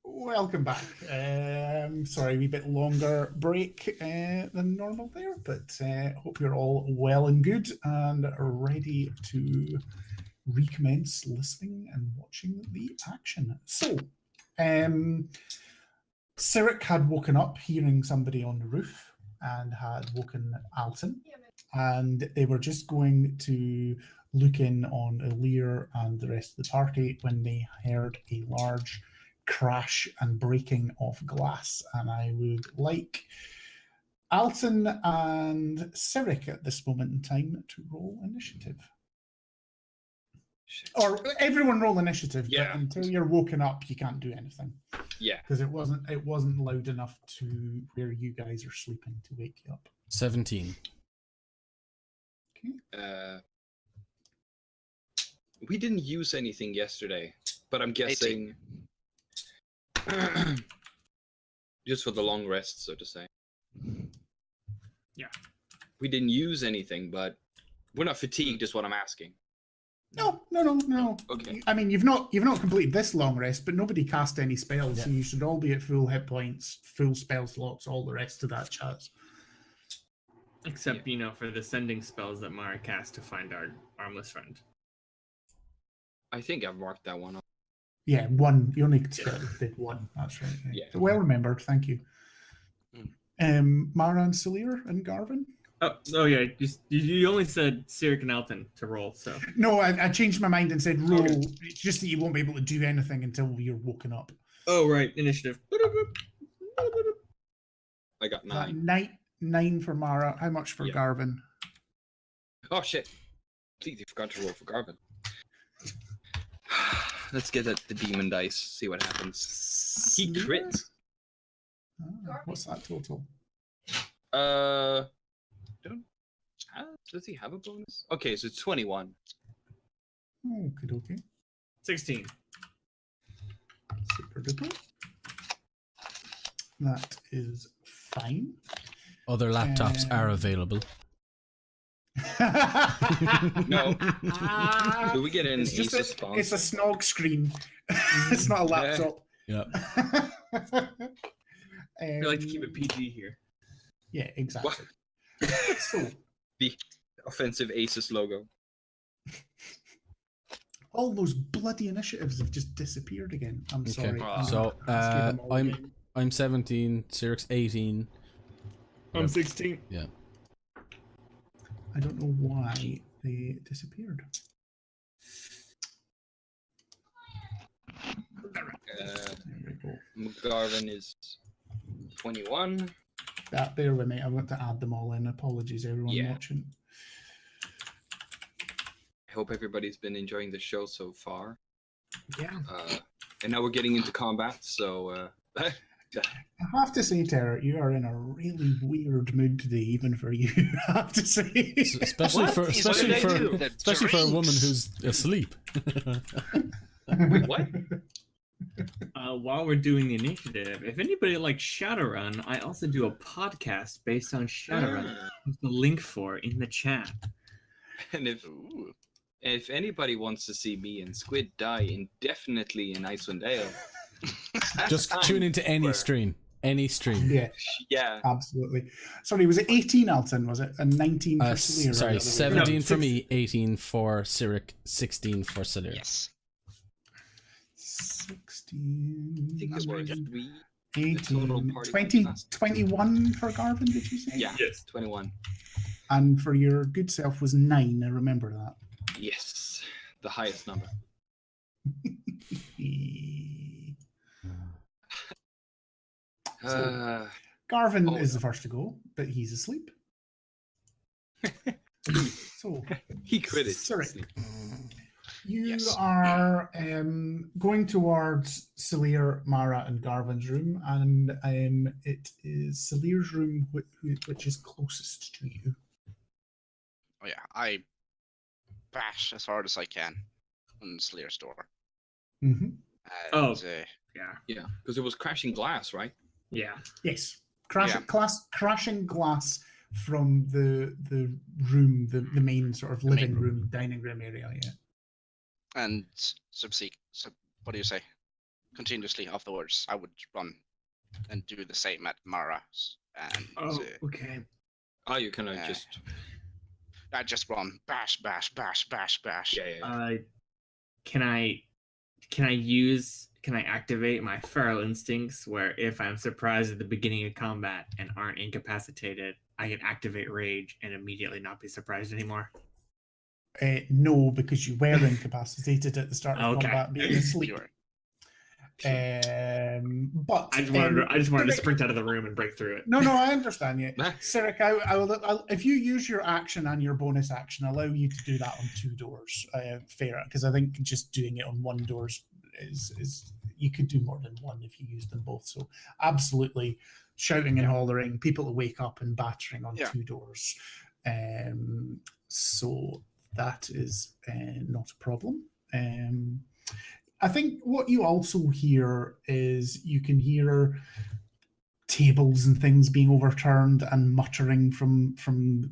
Welcome back. Sorry, a wee bit longer break than normal there, but hope you're all well and good and ready to recommence listening and watching the action. So, Cyric had woken up hearing somebody on the roof and had woken Alton, and they were just going to look in on Alir and the rest of the party when they heard a large crash and breaking of glass. And I would like Alton and Cyric at this moment in time to roll initiative. Shit. Or everyone roll initiative, but until you're woken up, you can't do anything. Yeah. Because it wasn't loud enough to where you guys are sleeping to wake you up. 17. Okay. We didn't use anything yesterday, but I'm guessing just for the long rest, so to say. Yeah. We didn't use anything, but we're not fatigued is what I'm asking. No. Okay. I mean, you've not completed this long rest, but nobody cast any spells, so you should all be at full hit points, full spell slots, all the rest of that jazz. Except, for the sending spells that Mara cast to find our armless friend. I think I've marked that one up. Yeah, one. You only did one. That's right. Yeah. Well remembered. Thank you. Mara and Salir and Garvin. Oh yeah. You only said Cyric and Alton to roll. So no, I changed my mind and said roll. It's just that you won't be able to do anything until you're woken up. Oh right, initiative. I got 9. 9 for Mara. How much for Garvin? Oh shit! Completely forgot to roll for Garvin. Let's get at the demon dice. See what happens. He crits. What's that total? Does he have a bonus? Okay, so it's 21. Okay. 16. Super duper. That is fine. Other laptops are available. No. Do we get an Asus sponsor? It's a snog screen. It's not a laptop. Yeah. We like to keep it PG here. Yeah, exactly. So, the offensive Asus logo. All those bloody initiatives have just disappeared again. I'm sorry. So I'm 17, Cyric's 18. I'm 16. Yeah. I don't know why they disappeared. There we go. Garvin is 21. Bear with me. I want to add them all in. Apologies, everyone watching. I hope everybody's been enjoying the show so far. Yeah. And now we're getting into combat, so... I have to say, Tara, you are in a really weird mood today, even for you. I have to say, especially for a woman who's asleep. Wait, what? While we're doing the initiative, if anybody likes Shadowrun, I also do a podcast based on Shadowrun. There's the link for in the chat. And if anybody wants to see me and Squid die indefinitely in Icewind Dale, just tune into any stream. Any stream. Yeah. Absolutely. Sorry, was it 18, Alton? Was it? And 19 for Salir? Sorry, 17 for me, 18 for Cyric, 16 for Salir. Yes. 16. I think it was 18. 20, 21 for Garvin, did you say? Yeah, yes. 21. And for your good self was 9, I remember that. Yes, the highest number. Garvin is the first to go, but he's asleep. So he critted. Sorry. You are going towards Salir, Mara, and Garvin's room, and it is Salir's room which is closest to you. Oh yeah, I bash as hard as I can on Salir's door. Mm-hmm. Yeah, because it was crashing glass, right? Yeah. Yes. Crashing glass from the room, the main sort of The main living room, dining room area. Yeah. And what do you say? Continuously afterwards, I would run and do the same at Mara's. And okay. Oh, you can Yeah. just. I just run bash, bash, bash, bash, bash. Yeah. Can I activate my feral instincts where if I'm surprised at the beginning of combat and aren't incapacitated, I can activate rage and immediately not be surprised anymore? No, because you were incapacitated at the start of Okay. combat, being asleep. Sure. But I just wanted to sprint out of the room and break through it. No, I understand you. Sirik, I'll, if you use your action and your bonus action, allow you to do that on 2 doors. Fair, because I think just doing it on 1 door is you could do more than 1 if you use them both. So absolutely, shouting and hollering, people to wake up and battering on 2 doors. So that is not a problem. I think what you also hear is you can hear tables and things being overturned and muttering from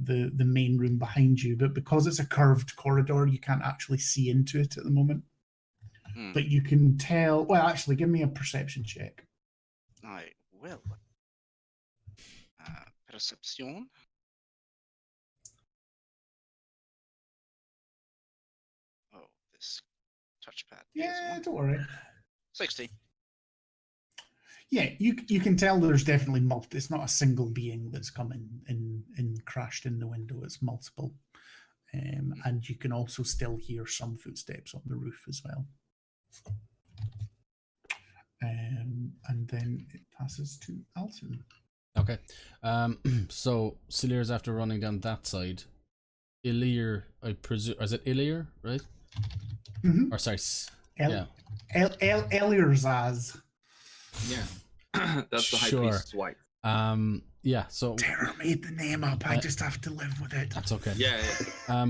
the main room behind you. But because it's a curved corridor, you can't actually see into it at the moment. But you can tell. Well, actually, give me a perception check. I will. Perception. Oh, this touchpad. Yeah, don't worry. 60. Yeah, you can tell there's definitely multiple. It's not a single being that's come in crashed in the window. It's multiple. And you can also still hear some footsteps on the roof as well. And then it passes to Alton. Okay. So Celier's after running down that side. Ilir, I presume, is it Ilir, right? Mm-hmm. Or sorry, Elirzaz. Yeah. That's the high Sure. priest's wife. Yeah, so Terror made the name up. I just have to live with it. that's okay. Yeah.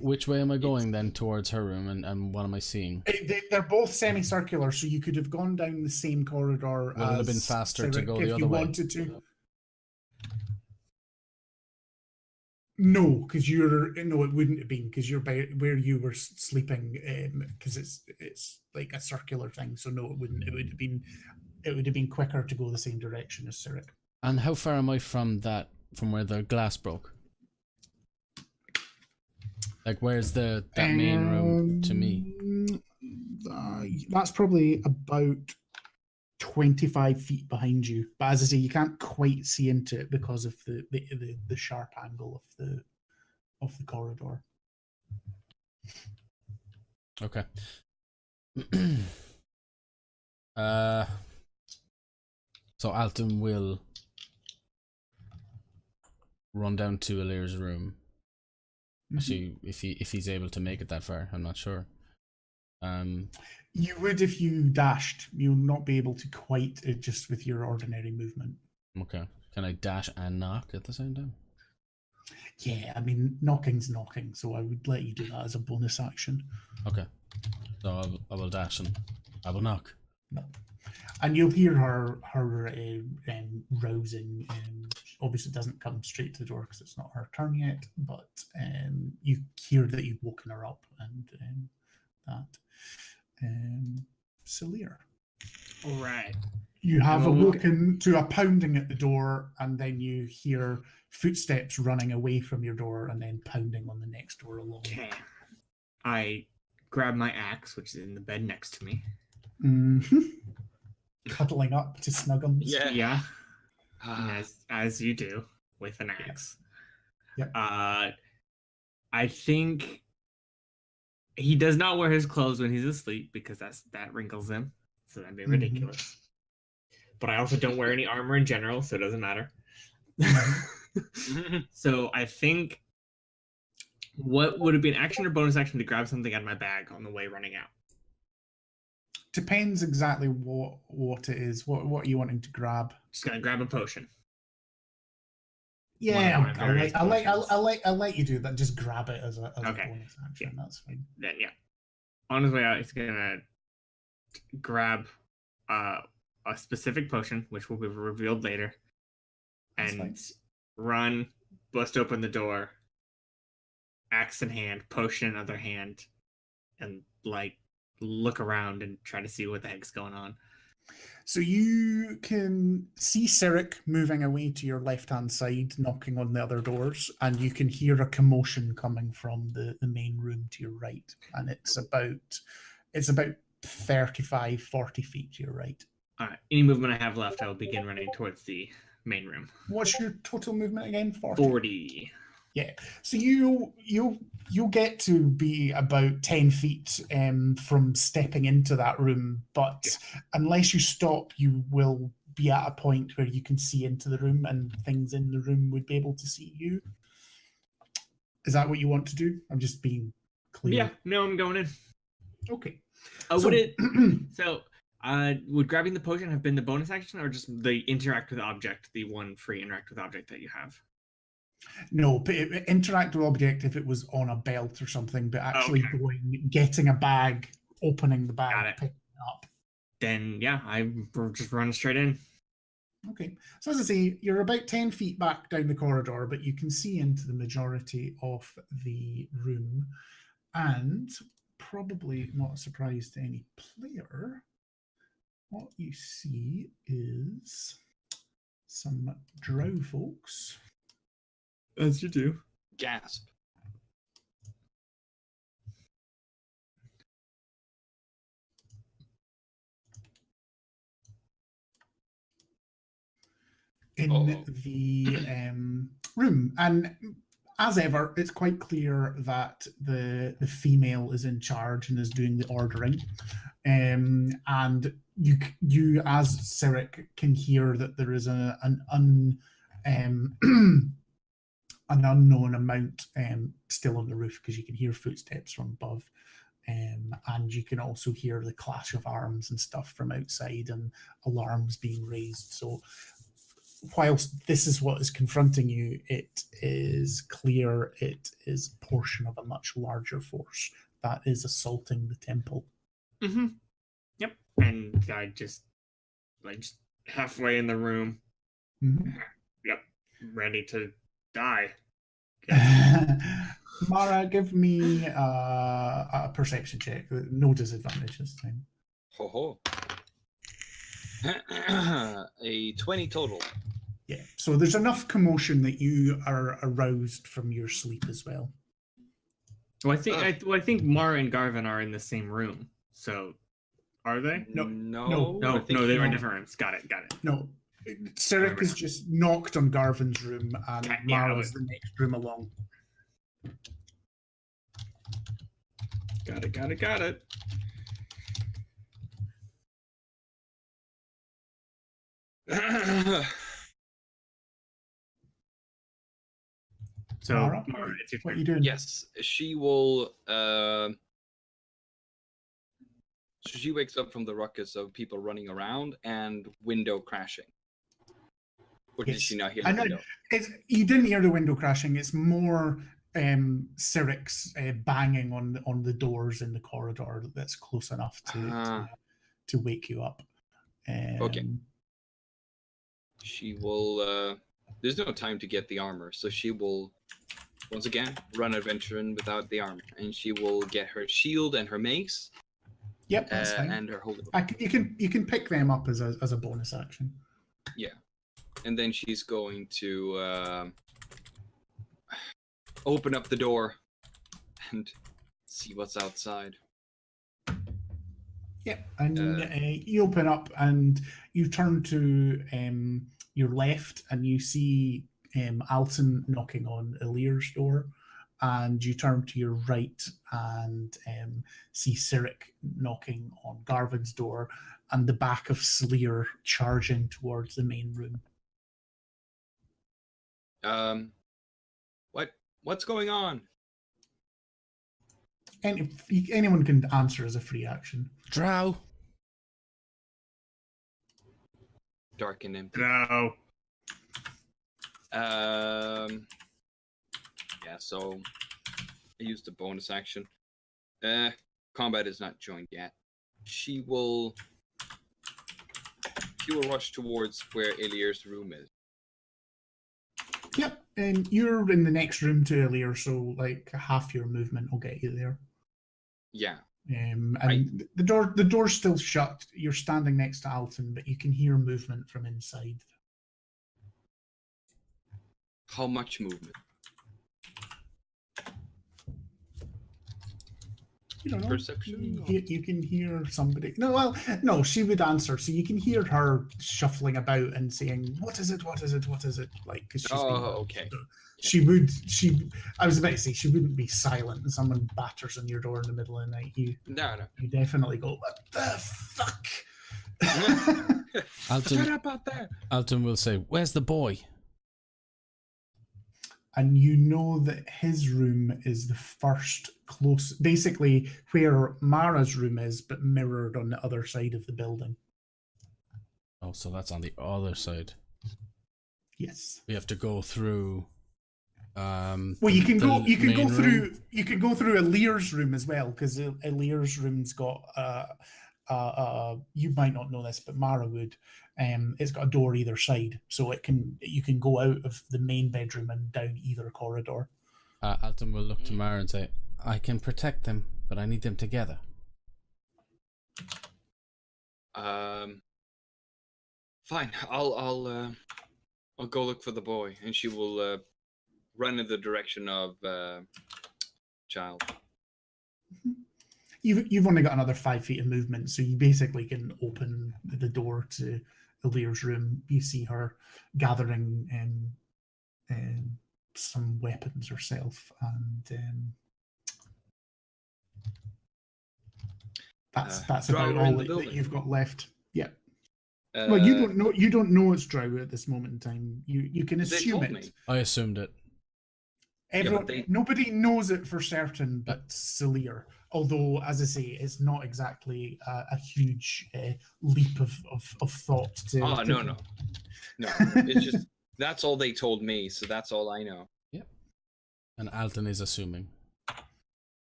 Which way am I going then towards her room, and what am I seeing? They're both semicircular, so you could have gone down the same corridor. Would it have been faster to go the other if you way? wanted to. No, because it wouldn't have been because you're by where you were sleeping. Because it's like a circular thing, so no, it wouldn't. It would have been quicker to go the same direction as Sirik. And how far am I from where the glass broke? Like, where's that main room to me? That's probably about 25 feet behind you. But as I say, you can't quite see into it because of the sharp angle of the corridor. Okay. So Alton will run down to Alir's room. Actually, if he's able to make it that far, I'm not sure. You would if you dashed. You'll not be able to quite just with your ordinary movement. Okay. Can I dash and knock at the same time? Yeah, I mean, knocking's knocking, so I would let you do that as a bonus action. Okay. So I will dash and I will knock. No. And you'll hear her rousing. Obviously, it doesn't come straight to the door because it's not her turn yet, but you hear that you've woken her up and that. Celier. All right. You have awoken to a pounding at the door, and then you hear footsteps running away from your door and then pounding on the next door along. Okay. I grab my axe, which is in the bed next to me. Mm-hmm. Cuddling up to Snuggums. Yeah. As you do with an axe. Yep. I think he does not wear his clothes when he's asleep because that wrinkles him. So that'd be ridiculous. But I also don't wear any armor in general, so it doesn't matter. So I think what would it be, an action or bonus action to grab something out of my bag on the way running out? Depends exactly what it is. What are you wanting to grab? Just gonna grab a potion. Yeah, I'll let you do that. Just grab it as a bonus action. Yeah. That's fine. Then on his way out, he's gonna grab a specific potion, which will be revealed later, and run bust open the door, axe in hand, potion in other hand, and like look around and try to see what the heck's going on. So you can see Sirik moving away to your left-hand side, knocking on the other doors, and you can hear a commotion coming from the main room to your right. And it's about 35, 40 feet to your right. All right. Any movement I have left, I will begin running towards the main room. What's your total movement again? 40? 40. Yeah. So you'll get to be about 10 feet from stepping into that room, but unless you stop, you will be at a point where you can see into the room and things in the room would be able to see you. Is that what you want to do? I'm just being clear. Yeah, no, I'm going in. Okay. Would grabbing the potion have been the bonus action or just the interact with object, the one free interact with object that you have? No, but interact with object if it was on a belt or something, but actually getting a bag, opening the bag, picking it up. Then, yeah, we're just running straight in. Okay. So as I say, you're about 10 feet back down the corridor, but you can see into the majority of the room. And probably not a surprise to any player, what you see is some drow folks. As you do. Gasp. In the room. And as ever, it's quite clear that the female is in charge and is doing the ordering. And you as Sirik can hear that there is an unknown amount still on the roof, because you can hear footsteps from above. And you can also hear the clash of arms and stuff from outside and alarms being raised. So whilst this is what is confronting you, it is clear it is a portion of a much larger force that is assaulting the temple. Mm-hmm. Yep. And I just halfway in the room. Mm-hmm. Yep. Ready to die. Mara, give me a perception check. No disadvantage this time. Ho ho. A 20 total. Yeah, so there's enough commotion that you are aroused from your sleep as well. Well, I think Mara and Garvin are in the same room. So, are they? No, they were in different rooms. Got it. No, Sirik has just knocked on Garvin's room, and Mara's the next room along. Got it. So, Mara, what are you doing? Yes, she will. So she wakes up from the ruckus of people running around and window crashing. Or did she not hear the window? You didn't hear the window crashing. It's more Sirik's banging on the doors in the corridor that's close enough to wake you up. Okay. She will. There's no time to get the armor, so she will once again run adventuring without the armor, and she will get her shield and her mace. Yep, that's fine. And her holy. You can pick them up as a bonus action. Yeah, and then she's going to open up the door and see what's outside. Yeah, and you open up and you turn to your left and you see Alton knocking on Ilir's door, and you turn to your right and see Sirik knocking on Garvin's door, and the back of Sleer charging towards the main room. What's going on? Anyone can answer as a free action. Drow. Dark and empty. No. Yeah, so I used a bonus action. Combat is not joined yet. She will rush towards where Ilir's room is. Yep. You're in the next room to earlier, so like half your movement will get you there. Yeah. And the door's still shut. You're standing next to Alton, but you can hear movement from inside. How much movement? You don't know. Perception? You can hear somebody. No, she would answer. So you can hear her shuffling about and saying, "What is it? What is it? What is it?" Like, because she's okay. So I was about to say she wouldn't be silent when someone batters on your door in the middle of the night. You definitely go, "What the fuck?" Shut up out there. Alton will say, "Where's the boy?" And you know that his room is the first close, basically where Mara's room is, but mirrored on the other side of the building. Oh, so that's on the other side. Yes. We have to go through. Well, you can go through Alir's room as well, because Alir's room's got you might not know this, but Mara would. It's got a door either side, so you can go out of the main bedroom and down either corridor. Alton will look to Mara and say, "I can protect them, but I need them together." Fine. I'll go look for the boy, and she will run in the direction of child. You've only got another 5 feet of movement, so you basically can open the door to Alir's room. You see her gathering some weapons herself, and that's about all that you've got left. Yeah. Well, you don't know it's Drow at this moment in time. You can assume it. I assumed it. Nobody knows it for certain, but Salir. Although, as I say, it's not exactly a huge leap of thought to. Oh, no. It's just that's all they told me, so that's all I know. Yep. And Alton is assuming.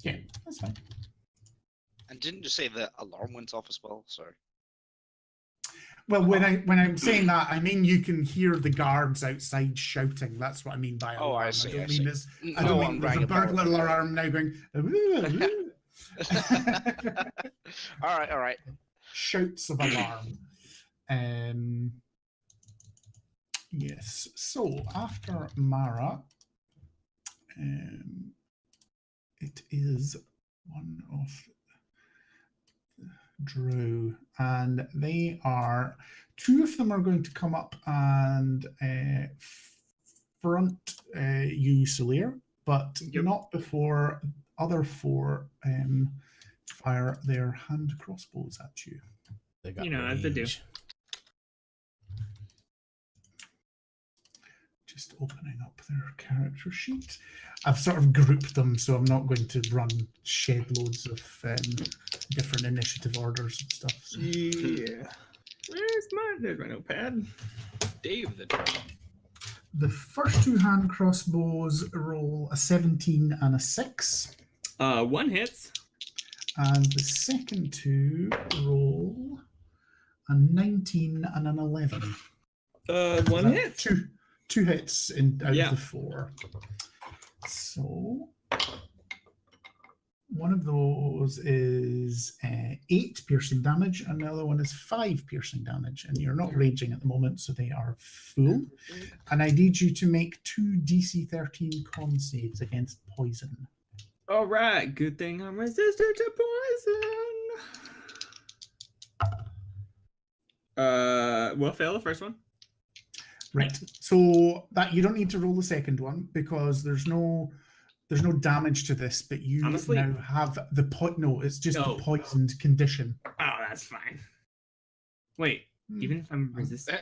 Yeah, that's fine. And didn't you say the alarm went off as well? Sorry. Well, when I'm saying that, I mean you can hear the guards outside shouting. That's what I mean by alarm. Oh, I see. I don't mean there's a burglar alarm now going. All right. Shouts of alarm. Yes. So after Mara, it is one of Drow, and they are 2 of them are going to come up and front you, Salir, but not before other 4 fire their hand crossbows at you. They got as they do. Just opening up their character sheet. I've sort of grouped them, so I'm not going to run shed loads of different initiative orders and stuff. So. Yeah. There's my notepad. Dave the Drow. The first 2 hand crossbows roll a 17 and a 6. 1 hits. And the second 2 roll a 19 and an 11. 1 hit. 2 hits out of the 4. So one of those is 8 piercing damage, and the other one is 5 piercing damage. And you're not raging at the moment, so they are full. And I need you to make 2 DC 13 con saves against poison. All right. Good thing I'm resistant to poison. We'll fail the first one. Right. So that you don't need to roll the second one because there's no damage to this, but you now have the no, it's just a poisoned condition. Oh, that's fine. Wait, even if I'm resistant?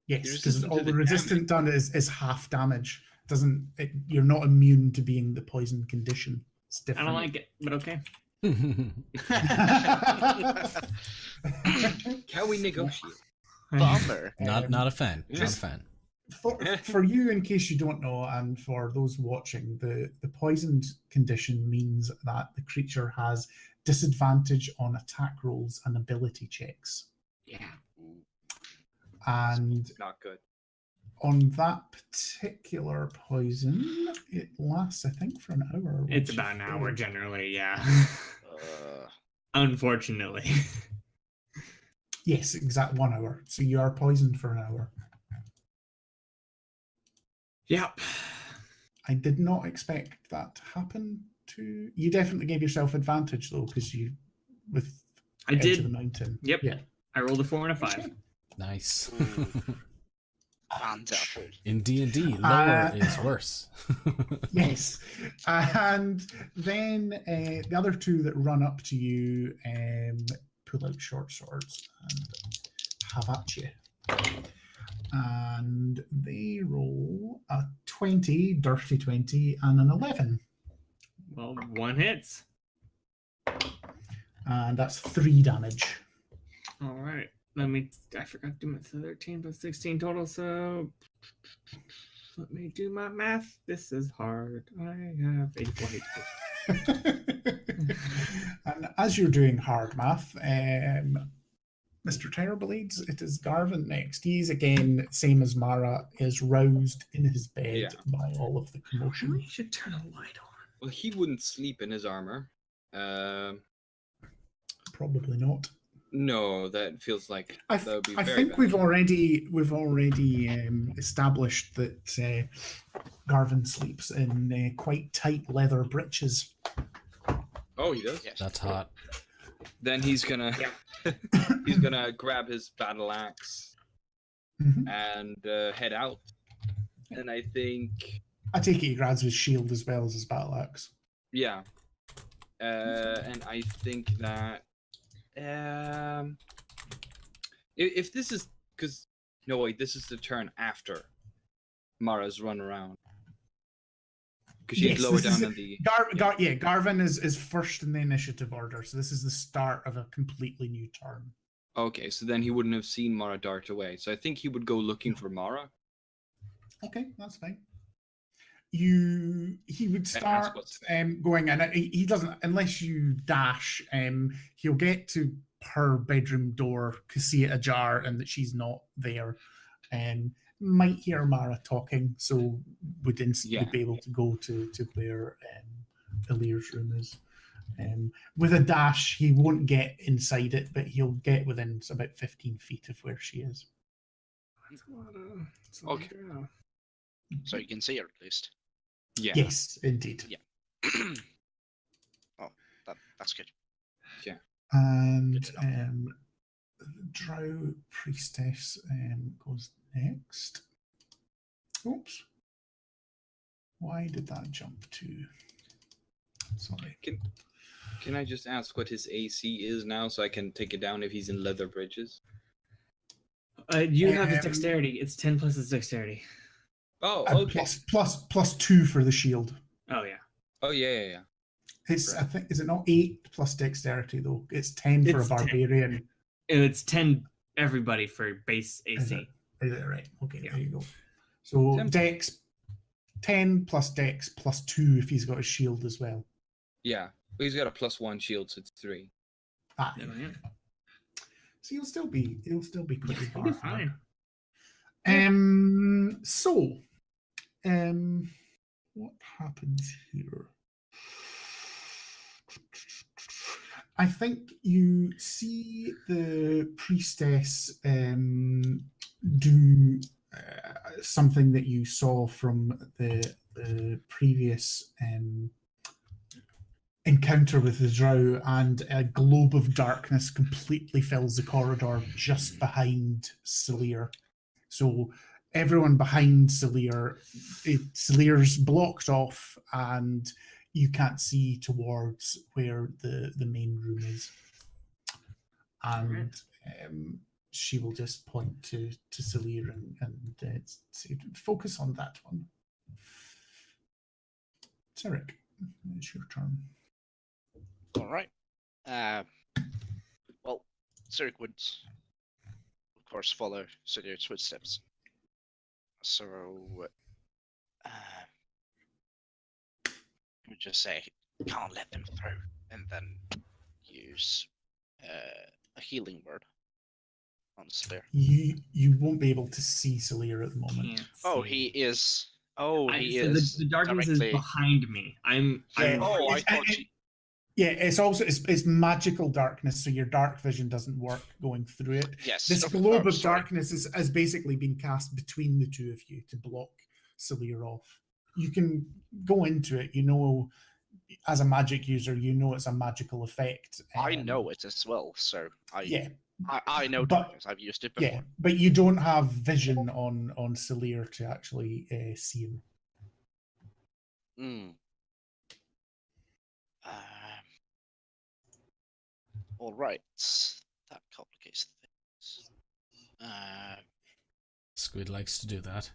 Yes, because all the resistant done is half damage. You're not immune to being the poisoned condition. It's different. I don't like it, but okay. Can we negotiate? Bummer. Not a fan. Not a fan. For you, in case you don't know, and for those watching, the poisoned condition means that the creature has disadvantage on attack rolls and ability checks. Yeah. And not good. on that particular poison, it lasts, I think, for an hour. It's which about an is hour fair. generally, yeah. Uh, Unfortunately. Yes, exact 1 hour. So you are poisoned for an hour. Yep. I did not expect that to happen to you. Definitely gave yourself advantage though, because you with I edge did. of the mountain. Yep. Yeah. I rolled a 4 and a 5. Okay. Nice. Ooh. Wonderful. In D&D, lower is worse. Yes. And then the other two that run up to you pull out short swords and have at you. And they roll a 20, dirty 20, and an 11. Well, 1 hits. And that's 3 damage. All right. I forgot to do my 13 plus 16 total, so let me do my math. This is hard. I have 84 HP. And as you're doing hard math, Mr. Terrorblades, it is Garvin next. He's again, same as Mara, is roused in his bed Yeah. by all of the commotion. We should turn a light on. Well, he wouldn't sleep in his armor. Probably not. No, that feels like that would be I very think bad. we've already established that Garvin sleeps in quite tight leather breeches. Oh, he does. Yes. That's hot. Then he's gonna Yeah. he's gonna grab his battle axe Mhm. and head out. And I think, I take it he grabs his shield as well as his battle axe. yeah. And I think that if this is because no wait, this is the turn after Mara's run around because she's Yes, lower this is down it. in the Garvin is first in the initiative order, so this is the start of a completely new turn. Okay, so then he wouldn't have seen Mara dart away. So I think he would go looking for Mara. Okay, that's fine. He would start what's- going, and he doesn't unless you dash. He'll get to her bedroom door, see it ajar, and that she's not there. Might hear Mara talking, so would be able to go to where Elir's room is. With a dash, he won't get inside it, but he'll get within about 15 feet of where she is. That's a lot of. Okay. So you can see her at least. Yeah. Yes, indeed. Yeah. Oh, that's good. And Good to Drow Priestess goes next. Oops. Why did that jump to? Sorry. Can I just ask what his AC is now so I can take it down if he's in leather bridges? You have his Um, dexterity. It's 10 plus his dexterity. Oh, okay. Plus 2 for the shield. Oh, yeah. Oh, yeah. It's Right. I think is it not 8 plus dexterity though? It's 10 for It's a 10. barbarian. It's 10 everybody for base Is AC. it right? Okay, Yeah. there you go. So 10. Dex 10 plus Dex plus 2 if he's got a shield as well. Yeah. But he's got a +1 shield, so it's 3. Ah, Yeah, yeah. So he'll still be pretty He'll be far. fine. So what happens here? I think you see the priestess do something that you saw from the previous encounter with the drow, and a globe of darkness completely fills the corridor just behind Salir. So everyone behind Salir's blocked off, and you can't see towards where the main room is. And she will just point to Salir and say, focus on that one. Tarek, it's your turn. All right. Well, Zurich would, of course, follow Sudhir's footsteps. So, would just say, "Can't let them through," and then use a healing word. on Slayer? You won't be able to see Salir at the moment. Can't Oh, see. he is. Oh, he So is. the darkness directly... is behind me. I'm. Oh, I It's- thought. Yeah, it's also it's magical darkness, so your dark vision doesn't work going through it. Yes. This globe of darkness has basically been cast between the two of you to block Salir off. You can go into it, as a magic user, it's a magical effect. I know it as well, so Yeah, I know but- darkness. I've used it before. yeah, but you don't have vision on Salir to actually see him. Mm. All right, that complicates things. Squid likes to do that.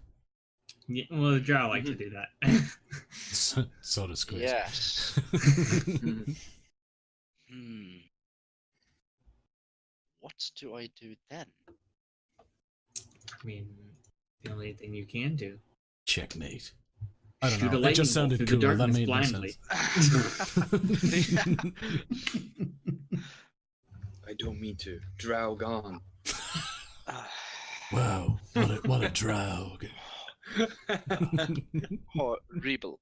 Yeah, well, the drow like to do that. So does Squid. Yes. What do I do then? I mean, the only thing you can do. Checkmate. I don't Shoot a know. It just lightning sounded bolt cool. through the That darkness made no blindly. sense. I don't mean to. Drow gone. Wow, what a drog. Horrible.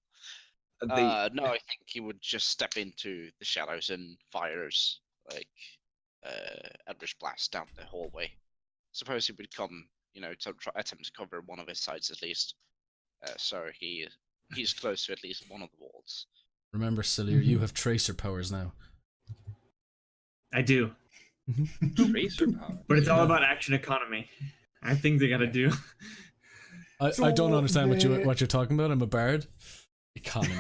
No, I think he would just step into the shadows and fires like Eldritch Blast down the hallway. Suppose he would come, to attempt to cover one of his sides at least. So he's close to at least one of the walls. Remember, Salir, you have tracer powers now. I do, Tracer power. but it's all about action economy. I have things I gotta do. I don't understand what you're talking about. I'm a bard. Economy.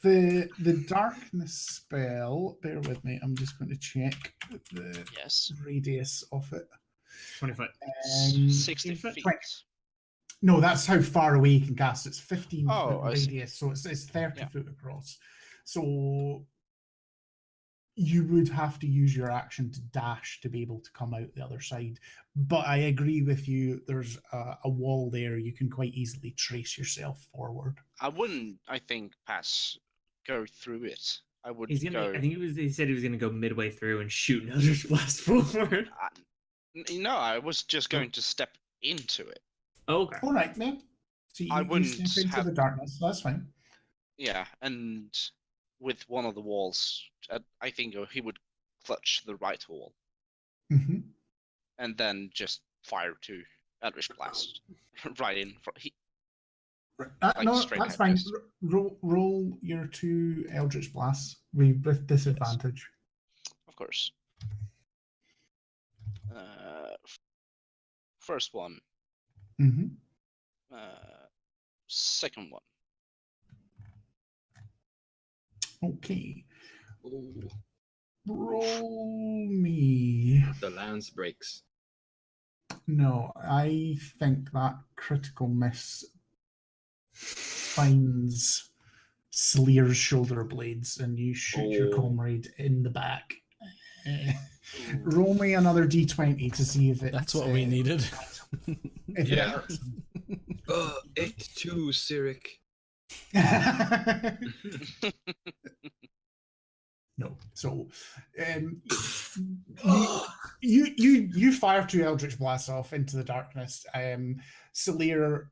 the darkness spell. Bear with me. I'm just going to check the Yes. radius of it. 20 foot. 60 feet. feet. No, that's how far away you can cast. It's 15 Oh, foot I see. radius, so it's 30 Yeah. foot across. So you would have to use your action to dash to be able to come out the other side. But I agree with you. There's a wall there. You can quite easily trace yourself forward. I wouldn't, I think, go through it. I would He's gonna. go. I think he said he was gonna go midway through and shoot an Eldritch Blast forward. No, I was just going to step into it. Okay. All right, man. So I you wouldn't step into have- the darkness. So that's fine. Yeah, and with one of the walls, I think he would clutch the right wall hmm and then just fire to Eldritch Blast right in front. Like no, straight that's out, fine. yes. Roll your 2 Eldritch Blasts with disadvantage. Of course. First one. hmm Second one. Okay. Ooh, Roll me. the lance breaks. No, I think that critical miss finds Sleer's shoulder blades and you shoot your Oh. comrade in the back. Roll me another d20 to see if it. That's what we needed. If Yeah. it hurts him. It too, Cyric. No. So, you fire 2 Eldritch Blasts off into the darkness. Salir,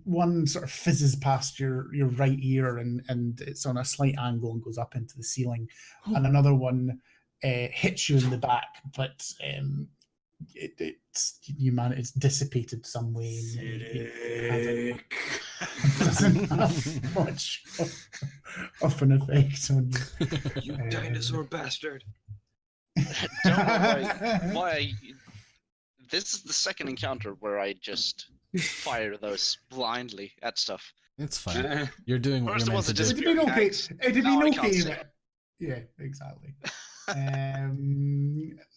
one sort of fizzes past your right ear and it's on a slight angle and goes up into the ceiling, and another one hits you in the back, but it's dissipated some way. And it doesn't have much of an effect on you. You dinosaur bastard. Don't know why. This is the second encounter where I just fire those blindly at stuff. It's fine. You're doing what First you're it was meant a to do. It'd been okay. It'd Now I been can't okay. see. Yeah, exactly.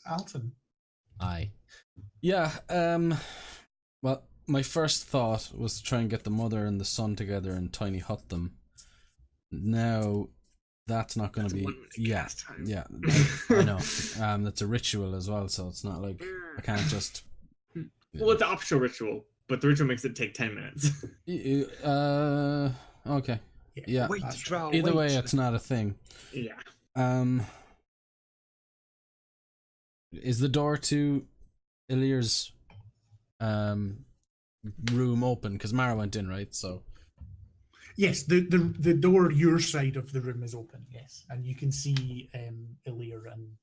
Alton. Aye. Yeah, well, my first thought was to try and get the mother and the son together and tiny hut them. Now, that's not going to That's be... 1 minute Yeah, cast time. yeah, I know. That's a ritual as well, so it's not like I can't just... Well, it's an optional ritual, but the ritual makes it take 10 minutes. Okay. Yeah. Wait, that's Drow, Either way, wait. it's not a thing. Yeah. is the door to Ilir's room open? Because Mara went in, right? So Yes, the door your side of the room is open, yes. And you can see Ilir and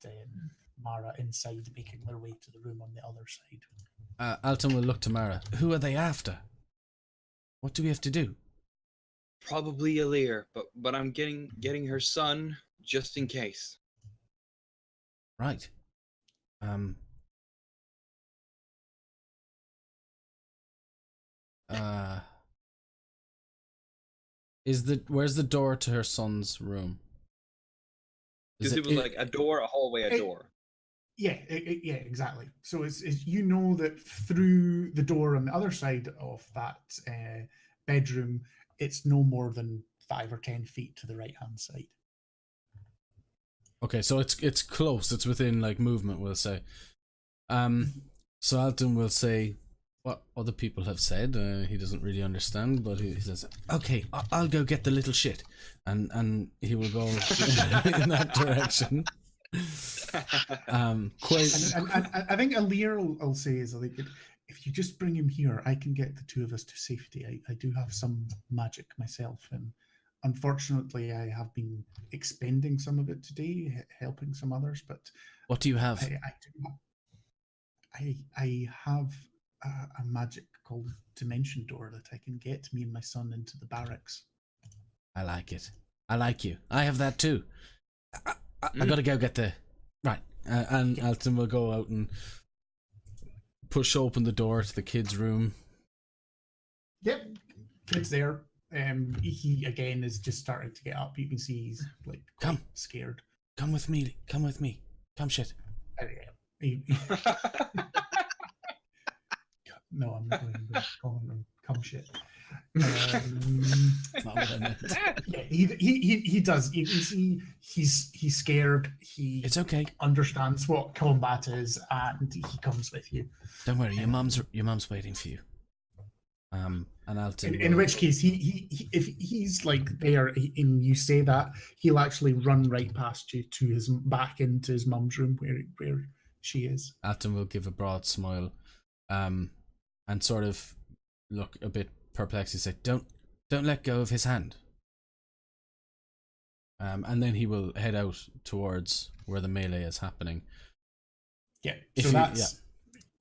Mara inside making their way to the room on the other side. Alton will look to Mara. Who are they after? What do we have to do? Probably Alir, but I'm getting her son just in case. Right. Where's the door to her son's room? Because it was like a door, a hallway, a door. Yeah, yeah, exactly. So it's you know that through the door on the other side of that bedroom, it's no more than 5 or 10 feet to the right hand side. Okay, so it's close. It's within like movement, we'll say. So Alton will say what other people have said. He doesn't really understand, but he says, "Okay, I'll go get the little shit," and he will go in that direction. And I think Alir will say is like, if you just bring him here, I can get the two of us to safety. I do have some magic myself, and unfortunately, I have been expending some of it today, helping some others. But what do you have? I have a magic called Dimension Door that I can get me and my son into the barracks. I like it. I like you. I have that too. I gotta go get the right. And Alton will go out and push open the door to the kid's room. Yep, kid's there. He again is just starting to get up. You can see he's like scared. Come with me. Come with me. Come shit. No, I'm not going to call him come shit. That's not what I meant. Yeah, he does. You can see he's scared. It's okay. Understands what combat is, and he comes with you. Don't worry, your mom's waiting for you. And Alton. In which case, he if he's like there, and you say that, he'll actually run right past you to his back into his mum's room where she is. Alton will give a broad smile, and sort of look a bit perplexed. He say, "Don't let go of his hand." And then he will head out towards where the melee is happening. Yeah,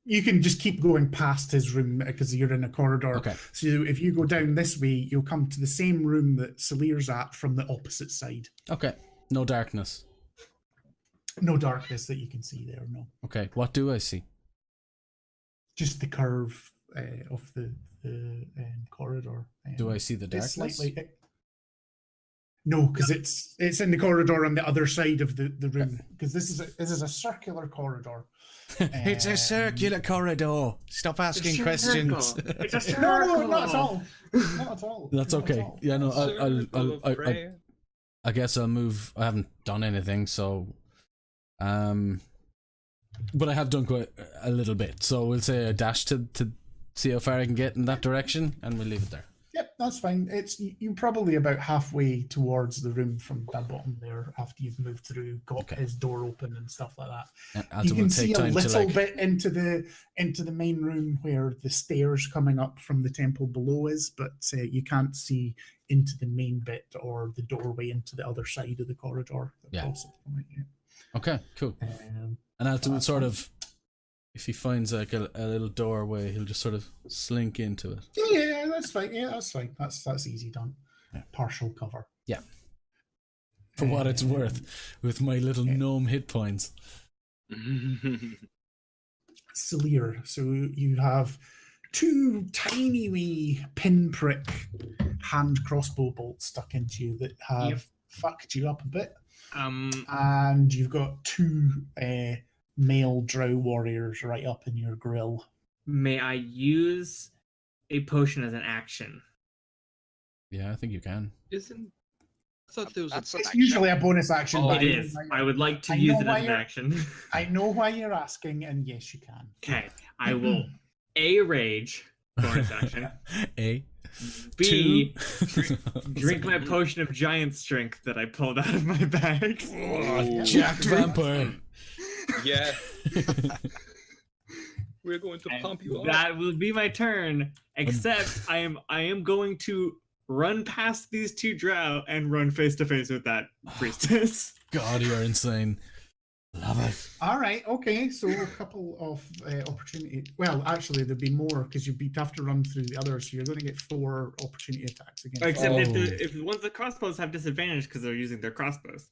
you can just keep going past his room because you're in a corridor. Okay. So if you go down this way, you'll come to the same room that Salir's at from the opposite side. Okay. No darkness. No darkness that you can see there, no. Okay. What do I see? Just the curve of the corridor. Do I see the darkness? No, because it's in the corridor on the other side of the room. Because this is a circular corridor. It's a circular corridor. Stop asking questions. It's a circle. No, not at all. Not at all. That's okay. All. Yeah, no, I guess I'll move. I haven't done anything, so but I have done quite a little bit. So we'll say a dash to see how far I can get in that direction, and we'll leave it there. Yep, that's fine. You're probably about halfway towards the room from the bottom there after you've moved through, got his door open and stuff like that. You can see a little bit into the main room where the stairs coming up from the temple below is, but you can't see into the main bit or the doorway into the other side of the corridor. Yeah. Okay, cool. And Alton will sort of, if he finds like a little doorway, he'll just sort of slink into it. Yeah, that's fine. Yeah, that's fine. That's easy done. Yeah. Partial cover. Yeah. For what it's worth, with my little gnome hit points. Salir. So you have 2 tiny wee pinprick hand crossbow bolts stuck into you that have fucked you up a bit. And you've got 2 male drow warriors right up in your grill. May I use a potion as an action? Yeah, I think you can. I thought there was it's usually a bonus action. It is. I would like to use it as an action. I know why you're asking, and yes, you can. Okay, I will A, rage, bonus action. A. B, drink my potion of giant strength that I pulled out of my bag. Jacked vampire. Yeah. We're going to pump you up. That will be my turn. Except I am going to run past these two drow and run face to face with that priestess. God, you're insane. Love it. All right, okay. So a couple of opportunity. Well, actually, there'd be more because you'd have to run through the others. So you're going to get 4 opportunity attacks again. Except if ones the crossbows have disadvantage because they're using their crossbows.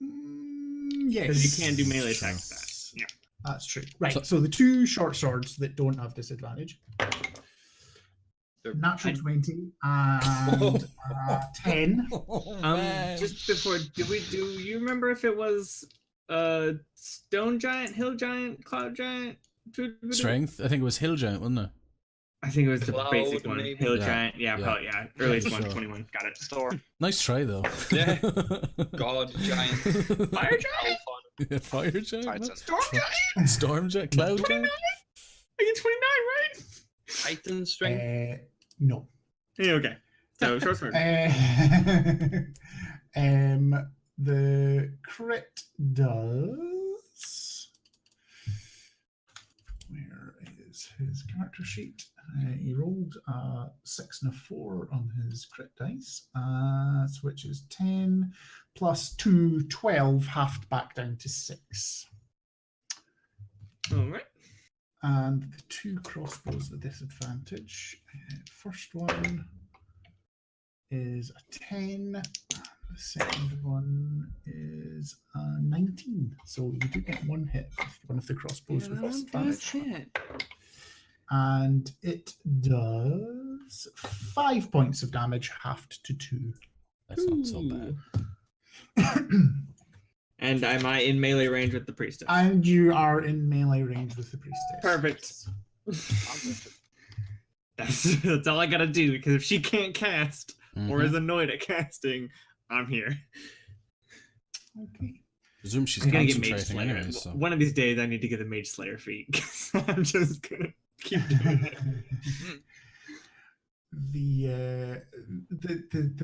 Yes. Because you can do melee attacks. That. Yeah. That's true. Right. So the 2 short swords that don't have disadvantage. Natural 20 and 10. Just before, do you remember if it was stone giant, hill giant, cloud giant? Strength? I think it was hill giant, wasn't it? I think it was the Cloud, basic one. maybe? Hill Yeah. giant. Yeah, Yeah. probably, earliest Yeah, one, sure. 21. Got it. Storm. Nice try though. Yeah. God giant. Fire giant? Fire giant? Titan. what? Storm giant? Storm giant? Cloud giant? I get 29, right? Titan strength. No. Yeah, okay. So, short sword. The crit does. Where is his character sheet? He rolled a 6 and a 4 on his crit dice, which is 10 plus 2, 12, halved back down to 6. All right. And the 2 crossbows with disadvantage. First one is a 10. The second one is a 19. So you do get 1 hit with one of the crossbows with disadvantage. And it does 5 points of damage, halved to 2. That's not so bad. And am I in melee range with the priestess? And you are in melee range with the priestess. Perfect. That's all I gotta do, because if she can't cast or is annoyed at casting, I'm here. Okay. Presume she's I'm gonna get Mage concentrating Slayer. anyway, so. One of these days I need to get the Mage Slayer feat, because I'm just gonna keep doing it. The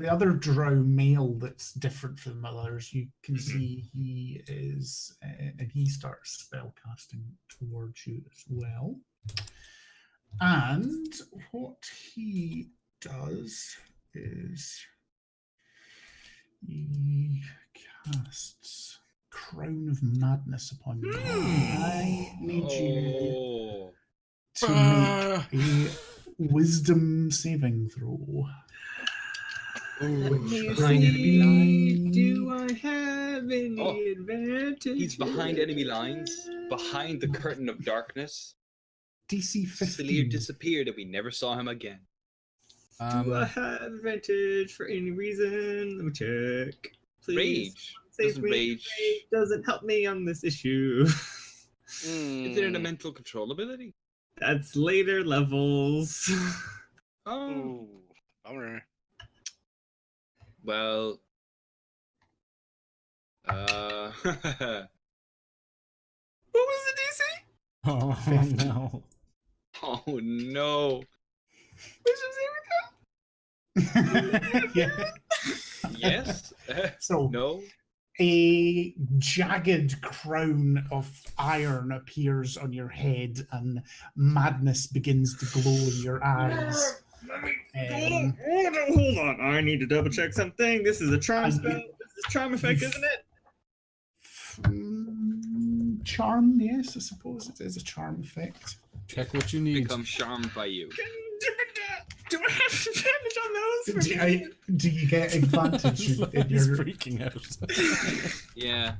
other drow male that's different from others, you can see he is, and he starts spell casting towards you as well. And what he does is he casts Crown of Madness upon you. I need you to make a Wisdom saving throw. Behind enemy lines. Do I have any advantage? He's behind enemy lines, behind the curtain of darkness. DC Salir 15. disappeared and we never saw him again. Do I have advantage for any reason? Let me check. Please. Rage. Save Doesn't me. rage. Rage doesn't help me on this issue. Is it a mental control ability? That's later levels. Oh. Ooh, bummer. Well. What was the DC? Oh 50. no. Oh no. Yeah. Yes. So No. a jagged crown of iron appears on your head, and madness begins to glow in your eyes. Hold on. I need to double check something. This is a charm And spell. you- This is charm effect, isn't it? Charm, yes, I suppose it is a charm effect. Check what you need. Become charmed by you. Do I have advantage on those? Do you get advantage He's in your freaking out. Yeah.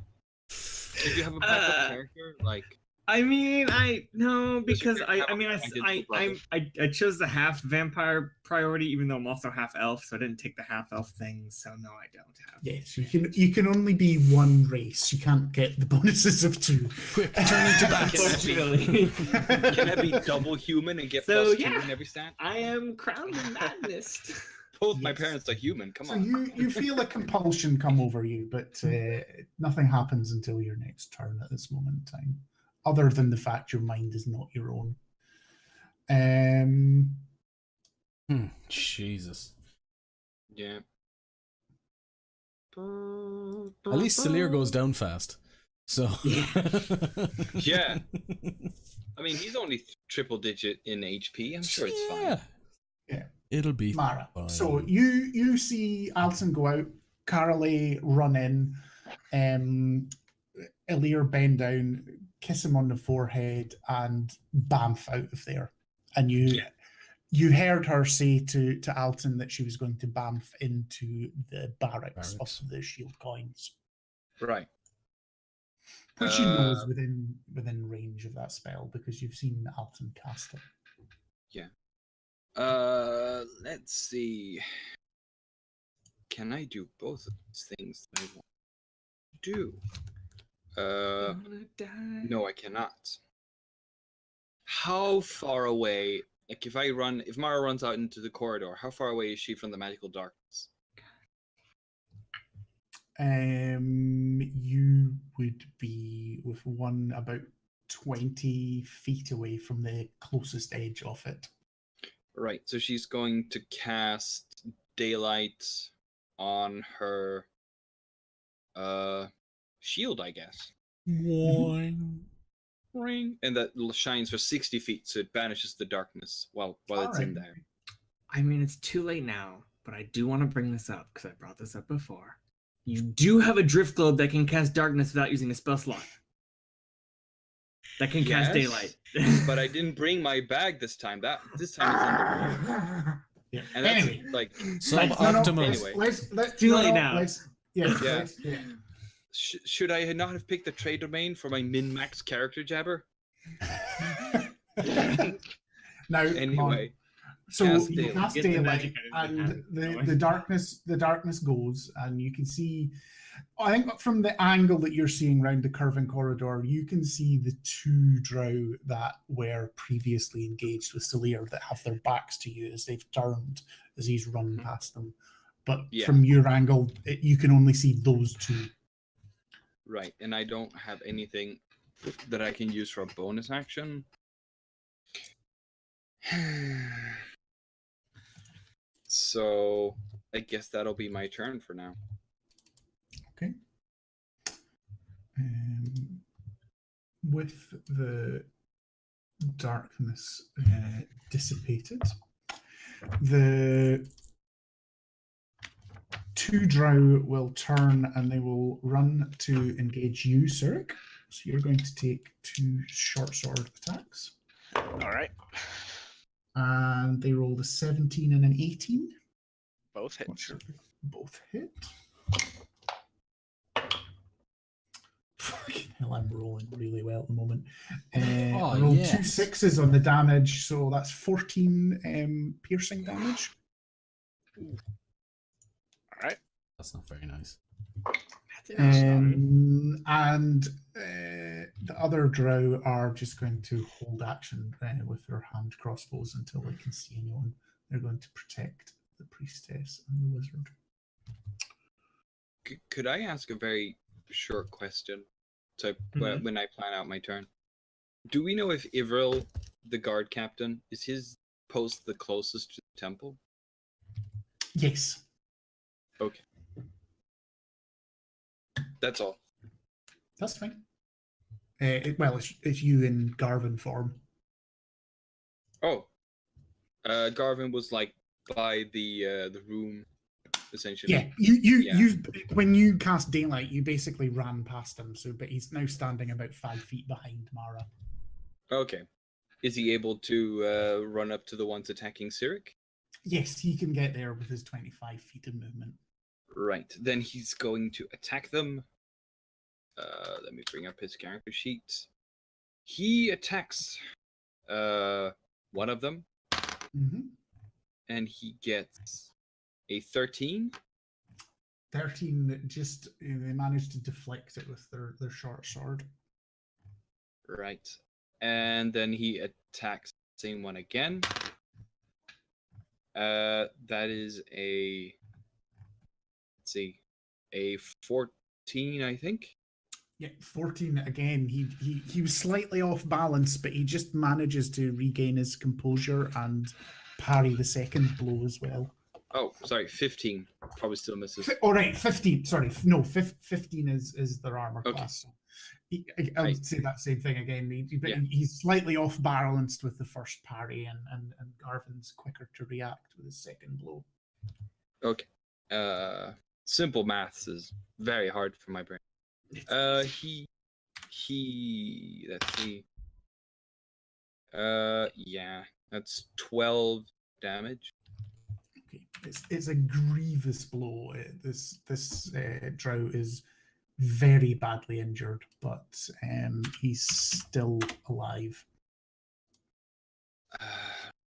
If you have a backup character, like I mean, no, because Does I your mean, identical brother? I chose the half vampire priority, even though I'm also half elf, so I didn't take the half elf thing. So no, I don't have. Yes, you can only be one race. You can't get the bonuses of 2. Quick, turn into bats. Unfortunately. can I be double human and get So, plus 2 yeah. in every stat? I am crowned in madness. Both my Yes. parents are human. Come So on. you feel a compulsion come over you, but nothing happens until your next turn at this moment in time, other than the fact your mind is not your own. Jesus. Yeah. At least Salir goes down fast. So Yeah. I mean, he's only triple digit in HP. I'm sure it's fine. Yeah. It'll be Mara. fine. So you see Alton go out, Carolee run in, Elir bend down, kiss him on the forehead, and bamf out of there. And you heard her say to Alton that she was going to bamf into the barracks of the shield coins. Right. Which you know is within range of that spell because you've seen Alton cast it. Yeah. Let's see. Can I do both of these things that I want to do? No, I cannot. How far away? Like, if Mara runs out into the corridor, how far away is she from the magical darkness? You would be with one about 20 feet away from the closest edge of it. Right, so she's going to cast daylight on her shield, I guess. One. Ring. And that shines for 60 feet, so it banishes the darkness while it's in there. I mean, it's too late now, but I do want to bring this up because I brought this up before. You do have a drift globe that can cast darkness without using a spell slot. That can cast daylight. But I didn't bring my bag this time. This time it's in the room. Yeah. And that's Anyway. like Suboptimal. Anyway. Let's Too late now. Yeah. Should I not have picked the trade domain for my min-max character jabber? Now, Anyway. so cast you daylight. cast Get the daylight, magic out of his and hand. the darkness goes, and you can see. I think from the angle that you're seeing around the curving corridor, you can see the two drow that were previously engaged with Salir that have their backs to you as they've turned as he's run past them. But from your angle, you can only see those two. Right, and I don't have anything that I can use for a bonus action. So I guess that'll be my turn for now. Okay. With the darkness dissipated, the two drow will turn and they will run to engage you, Zurich. So you're going to take 2 short sword attacks. All right. And they rolled a 17 and an 18. Both hit. Both hit. Fucking hell, I'm rolling really well at the moment. I rolled 2 6s on the damage, so that's 14 piercing damage. All right. That's not very nice. And the other drow are just going to hold action with their hand crossbows until they can see anyone. They're going to protect the priestess and the wizard. Could I ask a very short question? So when I plan out my turn, do we know if Ivril, the guard captain, is his post the closest to the temple? Yes. Okay. That's all. That's fine. It's you in Garvin form. Oh, Garvin was like by the room, essentially. Yeah, you've when you cast daylight, you basically ran past him. But he's now standing about 5 feet behind Mara. Okay. Is he able to run up to the ones attacking Cyric? Yes, he can get there with his 25 feet of movement. Right. Then he's going to attack them. Let me bring up his character sheet. He attacks one of them. Mm-hmm. And he gets a 13. 13 that just they managed to deflect it with their short sword. Right. And then he attacks the same one again. That is a, let's see, a 14, I think. Yeah, 14 again. He was slightly off balance, but he just manages to regain his composure and parry the second blow as well. Oh, sorry, 15. Probably still misses. All right, 15. Sorry, no, 15 is their armor Okay. class. I Right. would say that same thing again. Yeah. He's slightly off balanced with the first parry, and Garvin's quicker to react with his second blow. Okay. Simple maths is very hard for my brain. He. Let's see. Yeah, that's 12 damage. Okay, it's a grievous blow. This drow is very badly injured, but he's still alive. Let's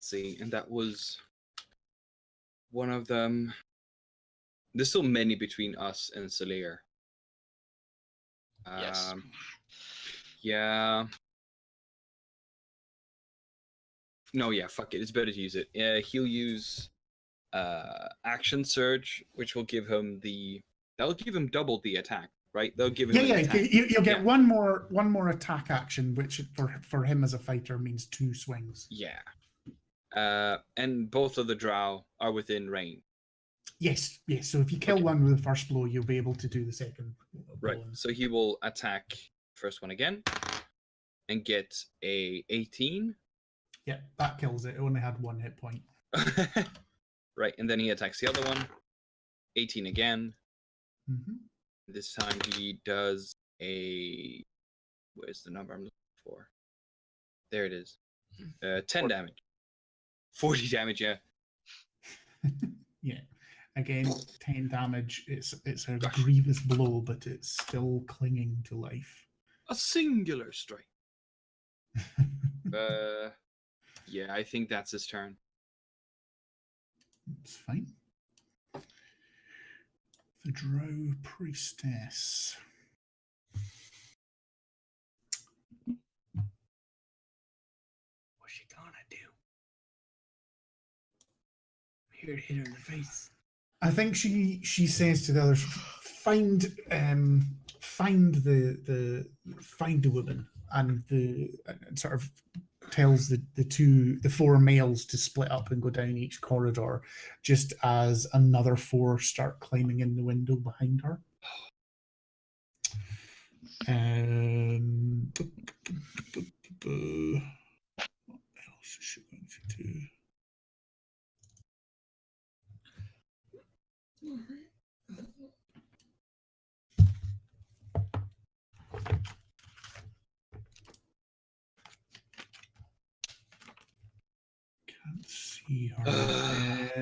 see, and that was one of them. There's so many between us and Salir. Yes. Yeah. No, yeah, fuck it. It's better to use it. He'll use action surge, which will give him that'll give him double the attack, right? They'll give him an attack. You'll get one more attack action, which for him as a fighter means 2 swings. Yeah. And both of the drow are within range. Yes. So if you kill one with the first blow, you'll be able to do the second blow. Right. So he will attack first one again and get a 18. Yeah, that kills it. It only had 1 hit point. Right, and then he attacks the other one. 18 again. Mm-hmm. This time he does a... Where's the number I'm looking for? There it is. 10 damage. 40 damage, yeah. Yeah. Again, 10 damage. It's a grievous blow, but it's still clinging to life. A singular strike. Yeah, I think that's his turn. It's fine. The drow priestess. What's she gonna do? I'm here to hit her in the face. I think she says to the others, find the woman, and sort of tells the 4 males to split up and go down each corridor, just as another 4 start climbing in the window behind her. What else is she going to do? Can't see her.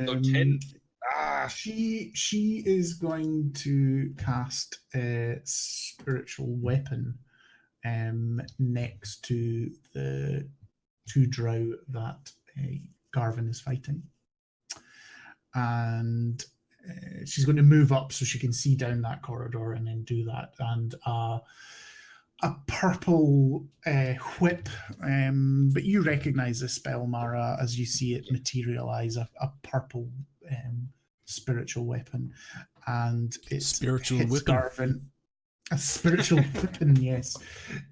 So 10. She is going to cast a spiritual weapon next to the 2 drow that Garvin is fighting. And she's going to move up so she can see down that corridor and then do that. And a purple whip, but you recognize this spell, Mara, as you see it materialize, a purple spiritual weapon. And it's Spiritual hits whipping. Garvin. A spiritual weapon, yes.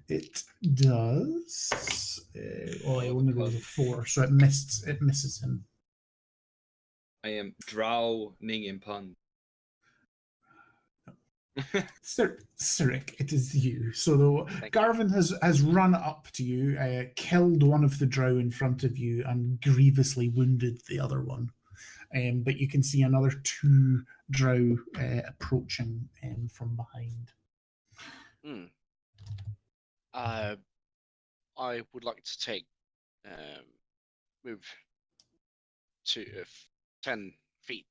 It does. It only goes a 4, so it misses him. I am drowning in pun. Sirik, it is you. So Garvin has run up to you, killed one of the drow in front of you, and grievously wounded the other one. But you can see another 2 drow approaching from behind. I would like to take move to 10 feet.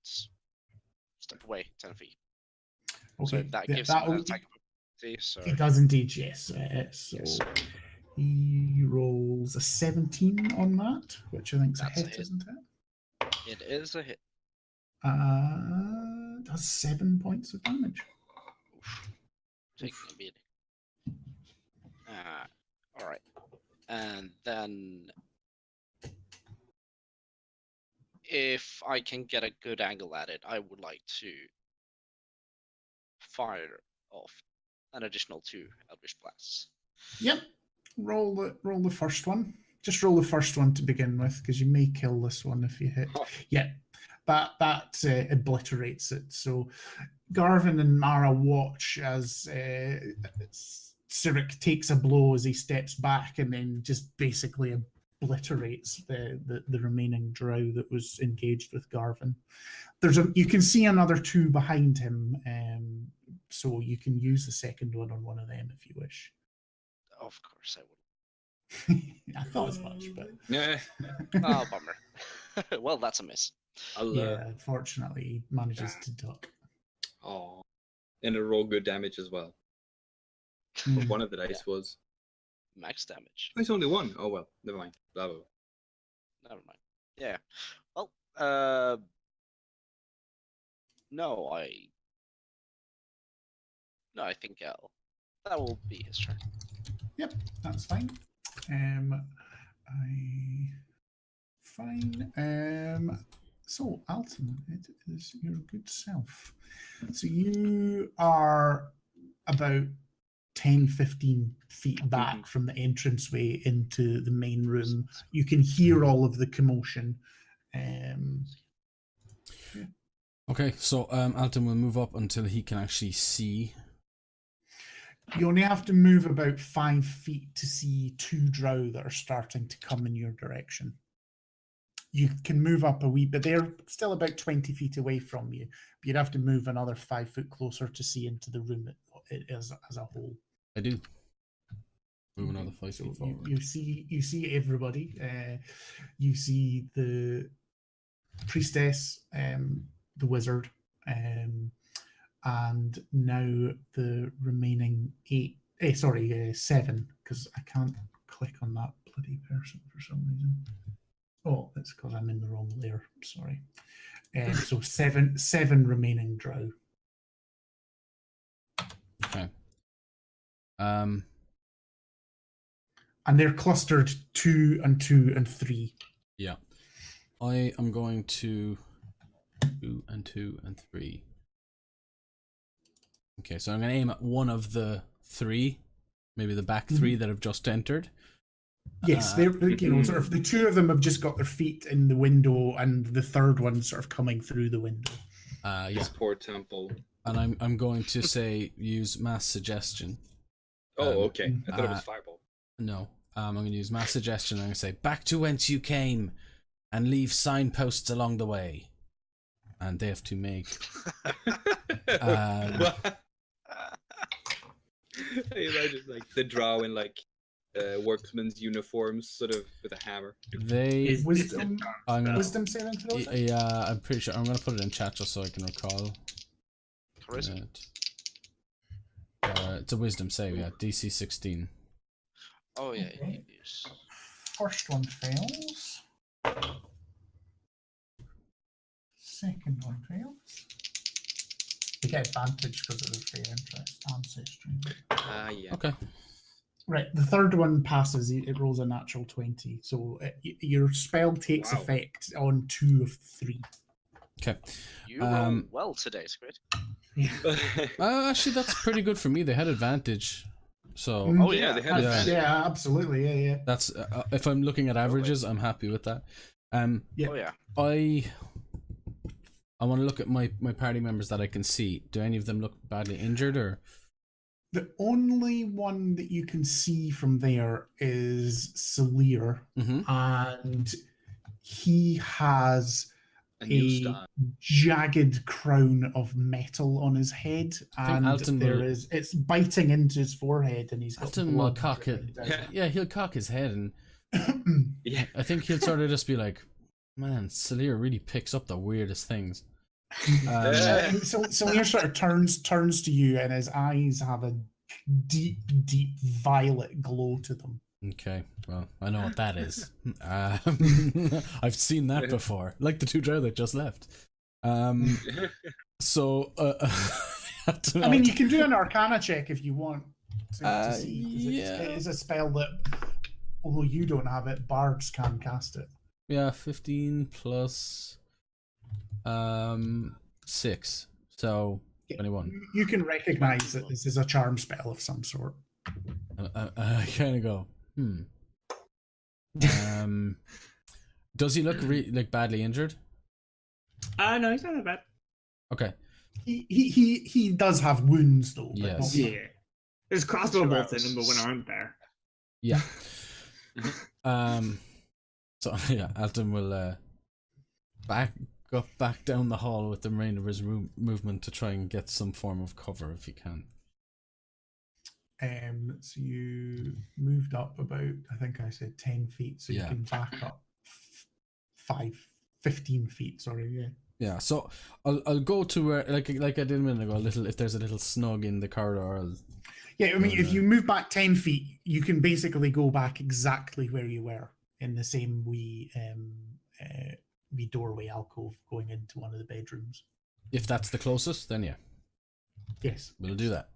Step away 10 feet. Okay, So that gives him an attack opportunity. So it does indeed, yes. yes. He rolls a 17 on that, which I think is a That's a hit, hit. isn't it? It is a hit. Does 7 points of damage. Taking a beating. All right, and then if I can get a good angle at it, I would like to fire off an additional 2 Eldritch Blasts. Yep. Roll the first one. Just roll the first one to begin with, because you may kill this one if you hit. Yeah, that obliterates it. So Garvin and Mara watch as Sirik takes a blow as he steps back and then just basically obliterates the remaining drow that was engaged with Garvin. You can see another 2 behind him, so you can use the second one on one of them if you wish. Of course I will. I thought as much, but Yeah. Oh, bummer. Well, that's a miss. yeah, unfortunately, he manages to duck. Oh, and a roll good damage as well. One of the dice was Max damage. it's only 1. Oh well, never mind. Blah, blah, blah. Never mind. Yeah. Well, no, I think that will be his turn. Yep, that's fine. Fine. So, Alton, it is your good self. So you are about 10-15 feet back from the entranceway into the main room. You can hear all of the commotion. Okay, so Alton will move up until he can actually see. You only have to move about 5 feet to see 2 drow that are starting to come in your direction. You can move up a wee bit. They're still about 20 feet away from you. But you'd have to move another 5 foot closer to see into the room as a whole. I do. Move another 5 feet forward. You see everybody. You see the priestess, the wizard, and now the remaining 7, because I can't click on that bloody person for some reason. Oh, it's because I'm in the wrong layer. Sorry. So seven remaining drow. Okay. And they're clustered 2 and 2 and 3. Yeah. I am going to 2 and 2 and 3. Okay, so I'm going to aim at one of the 3, maybe the back 3 that have just entered. Yes, they're sort of the 2 of them have just got their feet in the window, and the third one sort of coming through the window. Yeah. This poor temple. And I'm going to say use mass suggestion. Oh, okay. I thought it was fireball. No, I'm going to use mass suggestion. I'm going to say back to whence you came, and leave signposts along the way. And they have to make. I imagine like the drow in like workman's uniforms, sort of with a hammer. They Wisdom wisdom saving throws. Yeah, I'm pretty sure. I'm going to put it in chat just so I can recall. Charisma. It's a wisdom save, yeah. DC 16. Oh yeah. Okay. Yes. First one fails. Second one fails. They get advantage because of the fair interest ancestry. Yeah. Okay. Right, the third one passes. It rolls a natural 20. So your spell takes effect on 2 of 3. Okay. You roll well today, Squid. Actually, that's pretty good for me. They had advantage. So. Oh yeah, they had advantage. Yeah, absolutely. Yeah. That's if I'm looking at averages, I'm happy with that. Yeah. Oh yeah. I want to look at my party members that I can see. Do any of them look badly injured, or? The only one that you can see from there is Salir, and he has a jagged crown of metal on his head, and it's biting into his forehead, and he's got Alton will blood cock it. Yeah, he'll cock his head, and yeah, I think he'll sort of just be like, "Man, Salir really picks up the weirdest things." So Salir sort of turns to you, and his eyes have a deep violet glow to them. Okay, well, I know what that is. I've seen that before, like the 2 drow that just left. So, I mean, you can do an Arcana check if you want to see. Yeah. It is a spell that, although you don't have it, bards can cast it. Yeah, 15 plus 6, so 21. You can recognize that this is a charm spell of some sort. I kind of go, does he look like badly injured? No, he's not that bad. Okay. He does have wounds though. Yes. Yeah. There's crossbow 2 bolts in hours. them, but when aren't there? Yeah. So yeah, Alton will go back down the hall with the remainder of his movement to try and get some form of cover if he can. So you moved up about, I think I said 10 feet, so Yeah. you can back up 15 feet, sorry, yeah. Yeah, so I'll go to where like I did a minute ago, if there's a little snug in the corridor. Yeah, I mean, if you move back 10 feet, you can basically go back exactly where you were in the same wee doorway alcove going into one of the bedrooms. If that's the closest, then yeah, Yes. we'll do that.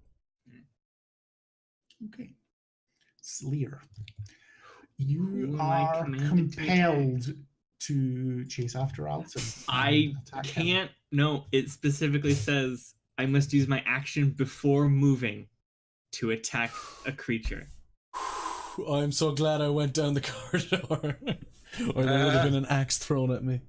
Okay. Sleer. You Who am I are commanded to compelled to chase after Alton. I and attack him. can't. No, it specifically says I must use my action before moving to attack a creature. I'm so glad I went down the corridor, or there would have been an axe thrown at me.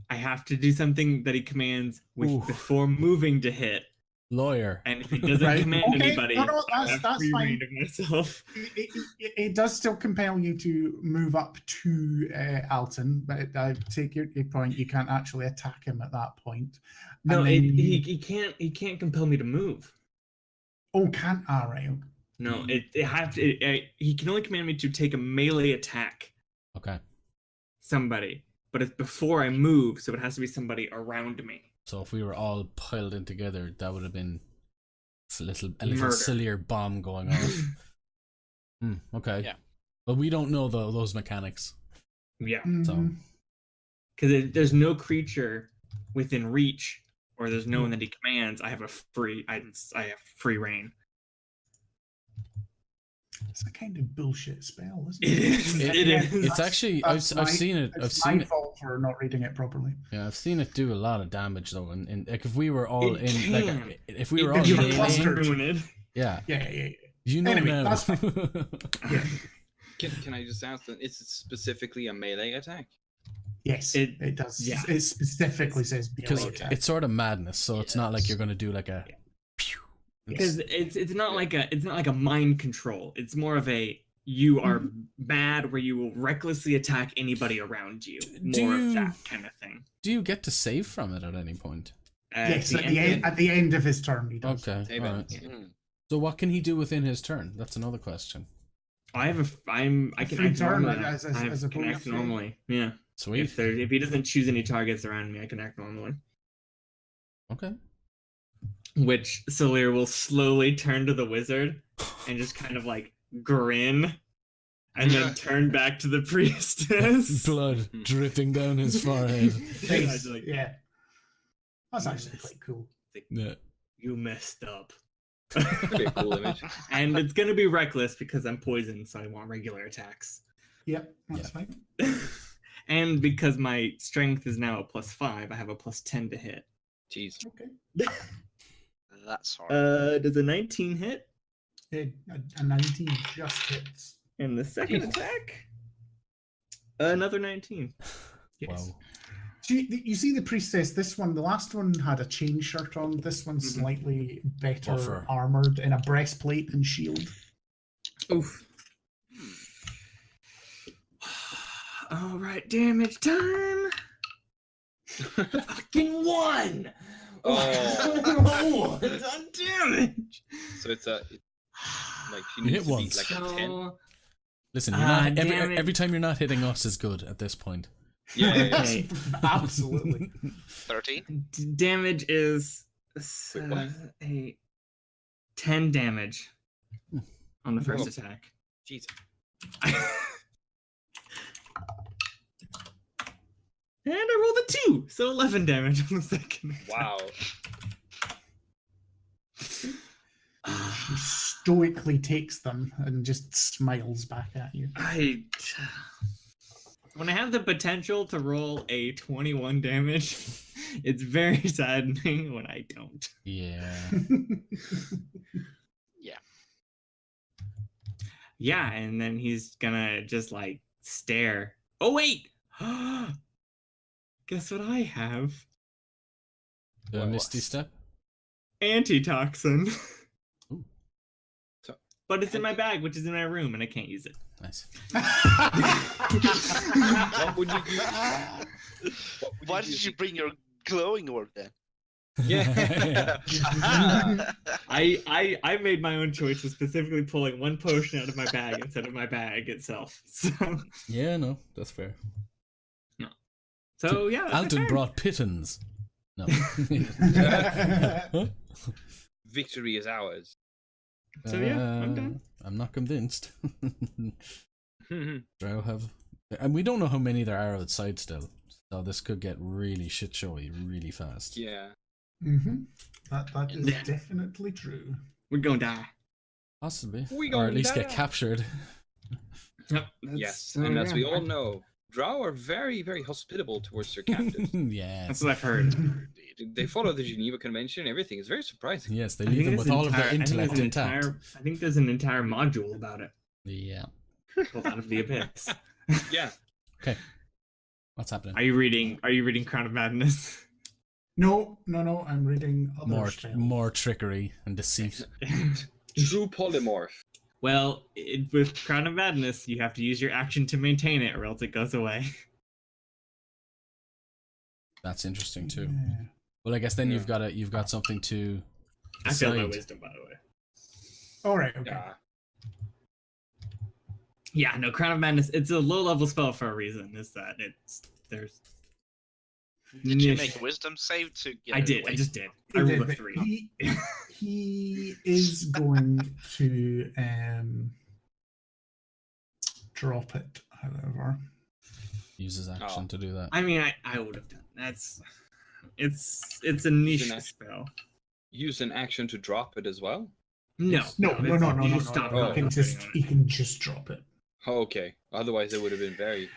I have to do something that he commands Ooh. before moving to hit. Lawyer. And if he doesn't Right. command Okay, anybody, no, I have that's free fine. reign of myself. It does still compel you to move up to Alton, but I take your point. You can't actually attack him at that point. No, And then he can't compel me to move. Oh, can't. All right. No, he can only command me to take a melee attack. Okay. Somebody, but it's before I move, so it has to be somebody around me. So if we were all piled in together, that would have been a little Murder. sillier bomb going off. Okay. Yeah. But we don't know those mechanics. Yeah, So because there's no creature within reach, or there's no one that he commands. I have free reign. It's a kind of bullshit spell, isn't It it? is. It is. it's actually I've seen it. I've It's seen my it. fault for not reading it properly. Yeah, I've seen it do a lot of damage though. And like if we were all It in, like can. if we were all If you were meleeing, clustered. yeah, Yeah. you know Anyway, now. that's fine. Yeah. Can I just ask that? Is it specifically a melee attack? Yes, it does. Yeah. It specifically says Because melee attack. it's sort of madness, so it's not like you're going to do like a. Because it's not like a mind control. It's more of a you are bad where you will recklessly attack anybody around you. More of that kind of thing. Do you get to save from it at any point? Yes, at the end of his turn, he does. Okay, Save all it. right. Yeah. So what can he do within his turn? That's another question. I can Free act turn, normally. as I can opposed act to- normally. Yeah. Sweet. If he doesn't choose any targets around me, I can act normally. Okay. Which Salir will slowly turn to the wizard and just kind of like grin and then turn back to the priestess. Blood dripping down his forehead. Nice. Like, Yeah. That's actually quite cool. Yeah. You messed up. Pretty cool image. And it's gonna be reckless because I'm poisoned, so I want regular attacks. Yep, that's fine. And because my strength is now a +5, I have a +10 to hit. Jeez. Okay. That's hard. Does a 19 hit? A 19 just hits. And the second attack? Another 19. Yes. Wow. So you see the priestess, this one, the last one had a chain shirt on, this one's slightly better Buffer. armored in a breastplate and shield. Oof. All right, damage time. Fucking 1. Oh. It's on damage. So it's like she You needs hit to beat once. like a 10. Listen, you're not damn it. every time you're not hitting us is good at this point. Yeah. Okay. Absolutely. 13? Damage is Wait, what? 10 damage on the first Whoa. attack. Jeez. And I rolled a 2, so 11 damage on the second. Wow. He stoically takes them and just smiles back at you. When I have the potential to roll a 21 damage, it's very saddening when I don't. Yeah. Yeah, and then he's gonna just like stare. Oh wait! Guess what I have? The Misty Step. Antitoxin. but it's in my bag, which is in my room, and I can't use it. Nice. What would you do? Why did you bring your glowing orb then? Yeah. I made my own choice of specifically pulling one potion out of my bag instead of my bag itself. So Yeah, no, that's fair. yeah, that's my Alton turn. brought pittons. No. Victory is ours. So, yeah, I'm done. I'm not convinced. Drow have, and we don't know how many there are outside still, so this could get really shit showy really fast. Yeah. That is definitely true. We're gonna die. Possibly, We or at gonna least get die. captured. Yep. Yes, and as we all know, Drow are very, very hospitable towards their captives. Yes. That's what I've heard. They follow the Geneva Convention. Everything is very surprising. Yes, they I leave think them there's with an all of their entire- I think there's intellect an intact. I think there's an entire module about it. Yeah. Pulled out of the abyss. Yeah. Okay. What's happening? Are you reading Crown of Madness? No. I'm reading other More, spells. more trickery and deceit. True polymorph. Well, with Crown of Madness, you have to use your action to maintain it, or else it goes away. That's interesting too. Yeah. Well, I guess then Yeah. you've got something to I failed my decide. wisdom, by the way. All right. Okay. Yeah. Yeah, no, Crown of Madness. It's a low-level spell for a reason. Is that there's. Did you Niche. make a wisdom save to get I it did. away? I just did. He I did, rolled a but 3. he is going to drop it, however. Use his action Oh. to do that. I mean, I would have done. It's a niche Isn't it? spell. Use an action to drop it as well. No, No. You just stop He can concentrating he can just drop it. Oh, okay. Otherwise, it would have been very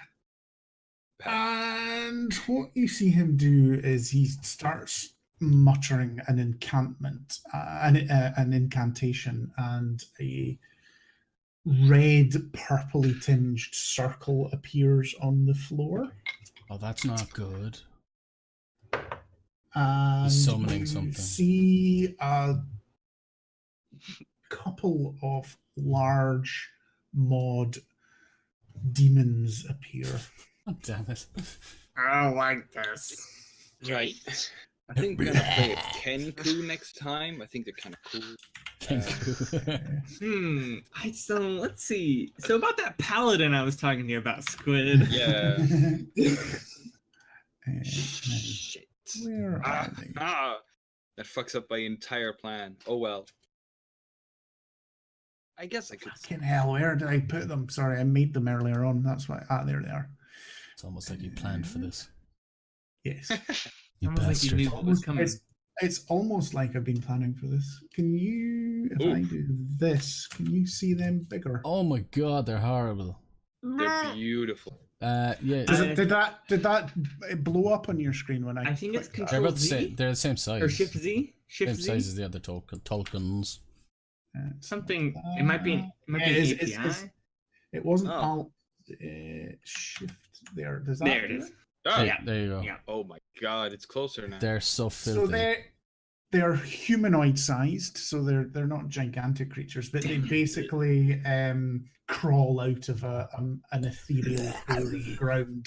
bad. And what you see him do is he starts muttering an enchantment, an incantation, and a red, purplely tinged circle appears on the floor. Oh, that's not good. And summoning you something. see a couple of large mod demons appear. Oh, damn it. I like this. Right. I think we're gonna play a Kenku next time. I think they're kind of cool. Kenku. Let's see. So about that paladin I was talking to you about, Squid. Yeah. Shit. Where are they? That fucks up my entire plan. Oh well. I guess I could. Fucking hell, where did I put them? Sorry, I made them earlier on. That's why. There they are. It's almost like you planned for this. Yes. You Almost like you bastard. knew what was coming. It's almost like I've been planning for this. Can you, if I do this, can you see them bigger? Oh my god, they're horrible. They're beautiful. Yeah. Did that blow up on your screen when I? I think it's clicked They're that? about the same. Z? They're the same size. Or Shift Z? Shift Same Z? size as the other tokens. Something. It might be. It might be Yeah, an API. it wasn't Oh. Alt Shift there. Does that There it do is. Oh, Yeah. There you go. Yeah. oh my god, it's closer now. They're so So filthy. they're humanoid sized, so they're not gigantic creatures, but they basically crawl out of an ethereal fairy ground.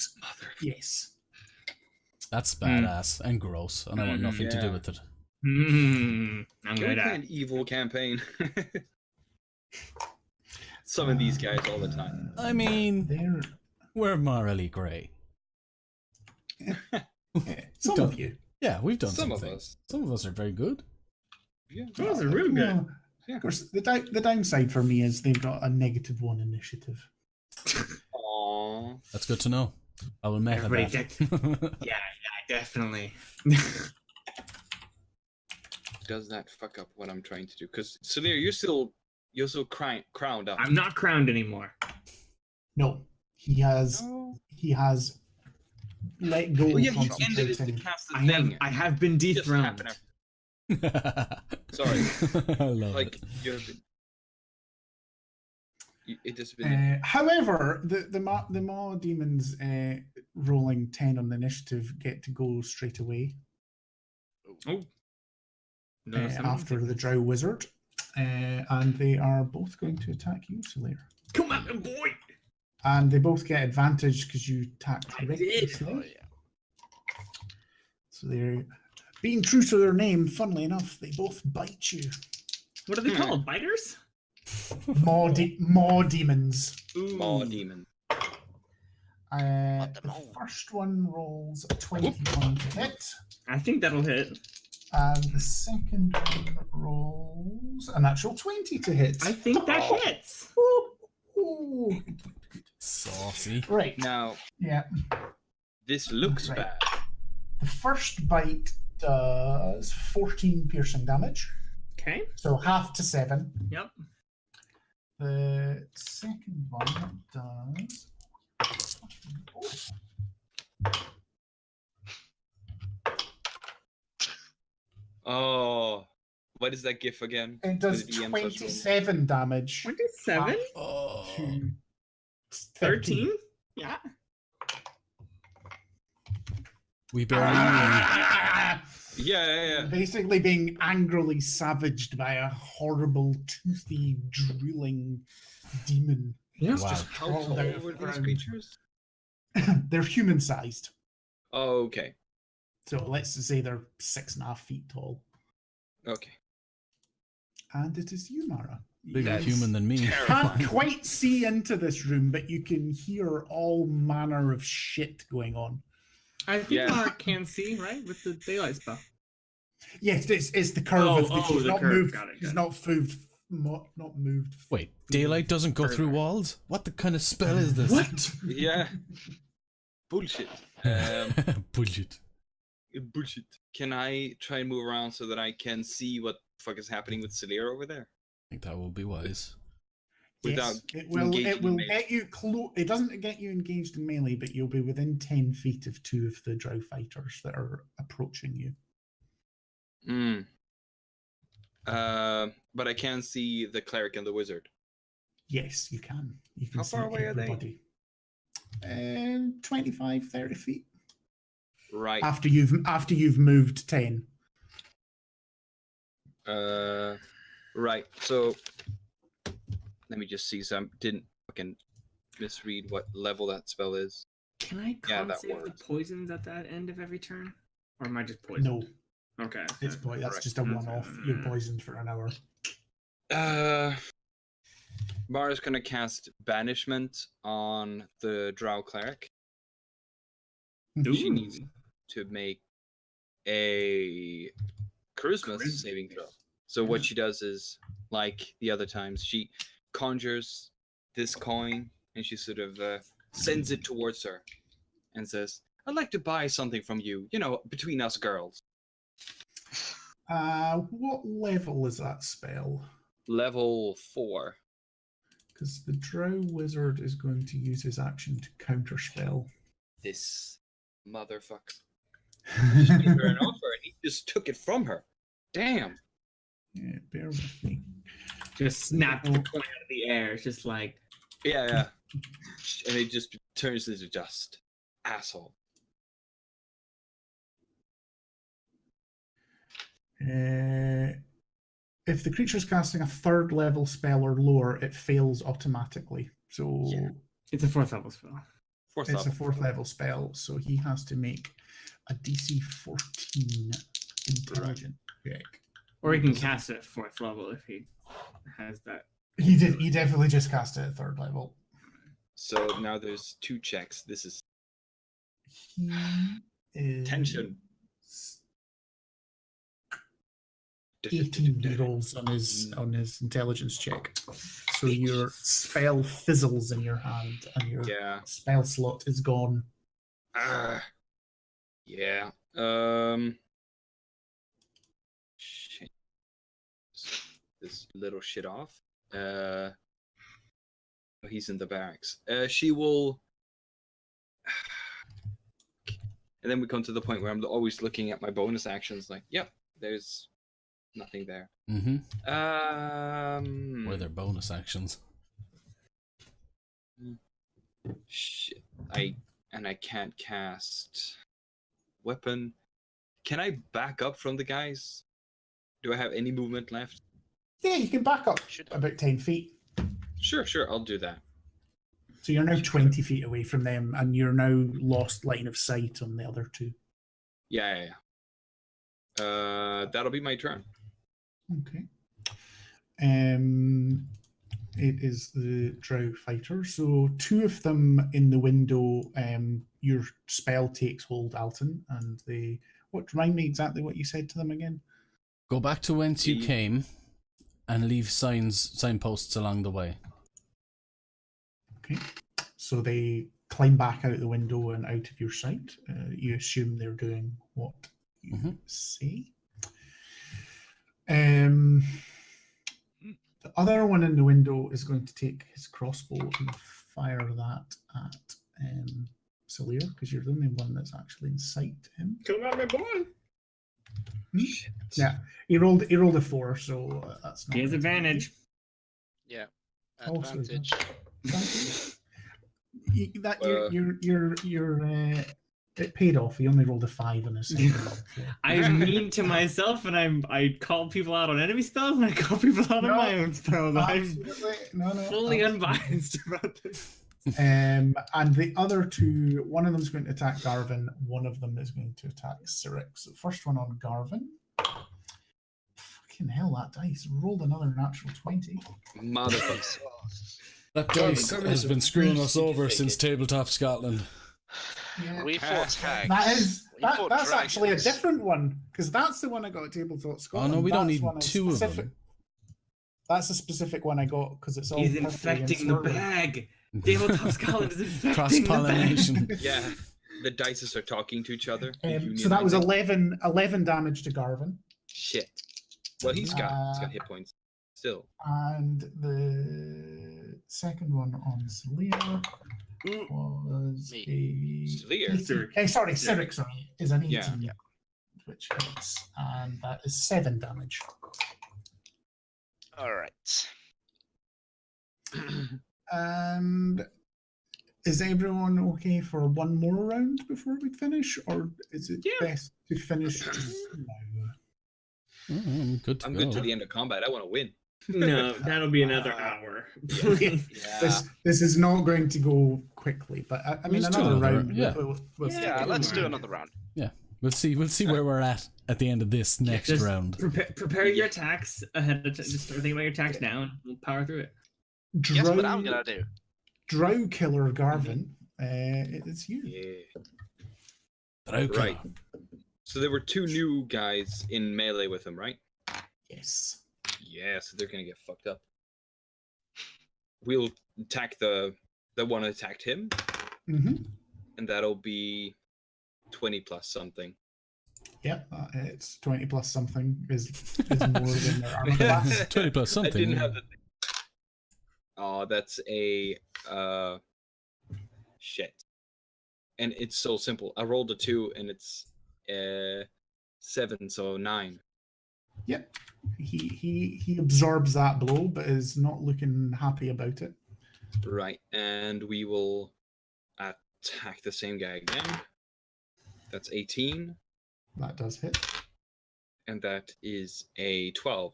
Yes. That's badass and gross, and I want nothing to do Yeah. with it. I'm Can gonna we play die. an evil campaign? Summon these guys all the time. I mean, They're we're morally grey. some of you. Yeah, we've done Some of something. us. Some of us are very good. Yeah. Those are real good. Well, Yeah. of course, the downside for me is they've got a -1 initiative. Aww. That's good to know. I will make Everybody that. Yeah, definitely. Does that fuck up what I'm trying to do? Because Salir, you're still crowned up. I'm not crowned anymore. No, he has No. let go. Oh yeah, of he ended it to concentrating. cast the I thing. have been Just dethroned. happened. Sorry. I love Like it. you've been. It has been. However, the Maw demons rolling 10 on the initiative get to go straight away Oh. No, after the Drow Wizard. And they are both going to attack you, Solaire. Come on, boy! And they both get advantage because you attacked I did. recklessly. Oh, yeah. So they're being true to their name. Funnily enough, they both bite you. What are they called? Biters? Maw demons. Maw demon. The first one rolls a 21 to hit. I think that'll hit. And the second one rolls a natural 20 to hit. I think that hits. Ooh. Saucy. Right. Now, Yeah. this looks Right. bad. The first bite does 14 piercing damage. Okay. So half to 7. Yep. The second one does. Oh, what is that gif again? It does The DM touch 27 damage. 27? Oh. To 13? Yeah. We barely knew. Yeah. Basically being angrily savaged by a horrible, toothy, drooling demon. Yeah. Wow. Just How crawled tall out of were the these ground. creatures? They're human-sized. Oh, okay. So let's just say they're 6.5 feet tall. Okay. And it is you, Mara. Bigger You human than me. can't quite see into this room, but you can hear all manner of shit going on. I think Yeah. Mark can see, right? With the daylight spell. Yes, it's the curve Oh, of the. He's the not curve. moved. Got it, He's got not moved. Not moved. Wait, daylight doesn't go through Further. walls? What the kind of spell is this? What? Yeah. Bullshit. Bullshit. Bullshit. Can I try and move around so that I can see what the fuck is happening with Solaire over there? I think that will be wise. Without Yes, it will. engaging It in will melee. get you close. It doesn't get you engaged in melee, but you'll be within 10 feet of 2 of the drow fighters that are approaching you. But I can see the cleric and the wizard. Yes, you can. You can How see far away are they? everybody. 25, 30 feet. Right. After you've moved 10. Right. So let me just see. So I didn't fucking misread what level that spell is. Can I Yeah, con that save the works. poisons at that end of every turn? Or am I just poisoned? No, Okay. it's that's correct. just a one-off. You're poisoned for an hour. Mara's gonna cast banishment on the drow cleric. She needs to make a charisma saving throw. So what she does is, like the other times, she conjures this coin and she sort of sends it towards her and says, "I'd like to buy something from you, you know, between us girls." What level is that spell? Level 4. Because the drow wizard is going to use his action to counterspell. This motherfucker. Just made her an offer and he just took it from her. Damn. Yeah, bear with me. Just snapped the coin out of the air. It's just like, Yeah. And it just turns into dust. Asshole. If the creature is casting a 3rd level spell or lower, it fails automatically. So Yeah. it's a 4th level spell. Fourth it's a level. 4th level spell. So he has to make a DC 14 intelligent check. Or he can cast it at 4th level if he has that. He did. He definitely just cast it at 3rd level. So now there's 2 checks. This is He is tension. 18 he rolls on his intelligence check. So your spell fizzles in your hand and your Yeah. spell slot is gone. Yeah. Shit. This little shit off. He's in the barracks. She will. And then we come to the point where I'm always looking at my bonus actions. Like, yep, there's nothing there. Mm-hmm. Or their bonus actions. Shit. I can't cast weapon. Can I back up from the guys? Do I have any movement left? Yeah, you can back up Should about 10 feet. Sure, I'll do that. So you're now 20 feet away from them, and you're now lost line of sight on the other two. Yeah. That'll be my turn. Okay. It is the Drow fighter. So 2 of them in the window. Your spell takes hold, Alton, and they. What? Remind me exactly what you said to them again. Go back to whence you came, and leave signposts along the way. Okay. So they climb back out the window and out of your sight. You assume they're doing what you say. The other one in the window is going to take his crossbow and fire that at Salir, because you're the only one that's actually in sight to him. Come on, my boy. Yeah, he rolled a 4, so that's not. He has advantage. Yeah. Also Advantage. It paid off. He only rolled a 5 on his second roll. So. I'm mean to myself, and I call people out on enemy spells, and I call people out on my own spells. I'm fully unbiased about this. And the other 2, one of them is going to attack Garvin, one of them is going to attack Cyric. So the first one on Garvin. Fucking hell, that dice rolled another natural 20. Motherfucker. That dice has been screwing us over since Tabletop Scotland. Yeah. We fought hags. That's dragons. actually a different one, because that's the one I got at Tabletop Oh Scotland. no, we don't That's need one 2 of them. That's a specific one I got because it's all. He's infecting the bag. Tabletop Scotland is infecting Cross-pollination. the bag. Yeah, the dices are talking to each other. So that was 11 damage to Garvin. Shit. Well, he's got hit points still. And the second one on Salir was Cyric, is an 18, which hits, and that is 7 damage. All right. And is everyone okay for one more round before we finish, or is it best to finish just now? I'm good to I'm go. good to the end of combat. I want to win. No, that'll be another hour. Yeah. This is not going to go quickly, but I mean Let's do another another round. round, Let's do another round. Yeah, we'll see where we're at the end of this next Just round. Prepare your attacks ahead of time. Just start thinking about your attacks now, and we'll power through it. Guess what I'm gonna do? Drow killer Garvin, it's you. Yeah. Okay. Right. So there were 2 new guys in melee with him, right? Yes. Yeah, so they're gonna get fucked up. We'll attack the one that attacked him, and that'll be 20 plus something. Yep, it's 20 plus something is more than their armor class. 20 plus something. I didn't have the thing. Oh, that's a shit. And it's so simple. I rolled a 2 and it's 7, so 9. Yep. He absorbs that blow, but is not looking happy about it. Right, and we will attack the same guy again. That's 18. That does hit. And that is a 12.